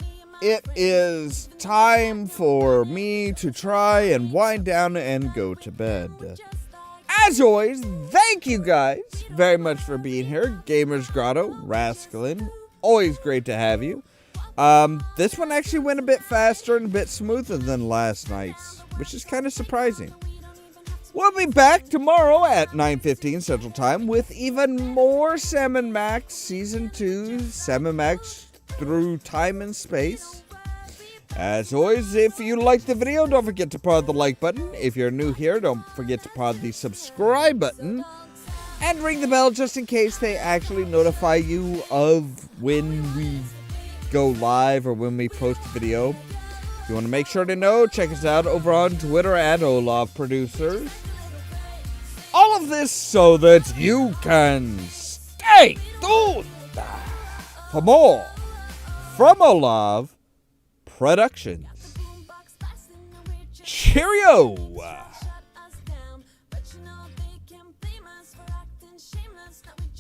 it is time for me to try and wind down and go to bed. As always, thank you guys very much for being here. Gamers Grotto, Rascalin, always great to have you. This one actually went a bit faster and a bit smoother than last night's, which is kind of surprising. We'll be back tomorrow at 9:15 Central Time with even more Sam & Max Season 2, Sam & Max Through Time and Space. As always, if you liked the video, don't forget to prod the like button. If you're new here, don't forget to prod the subscribe button. And ring the bell just in case they actually notify you of when we go live or when we post a video. If you want to make sure to know, check us out over on Twitter at Ollamh Producers. All of this so that you can stay tuned for more from Ollamh Productions. Cheerio!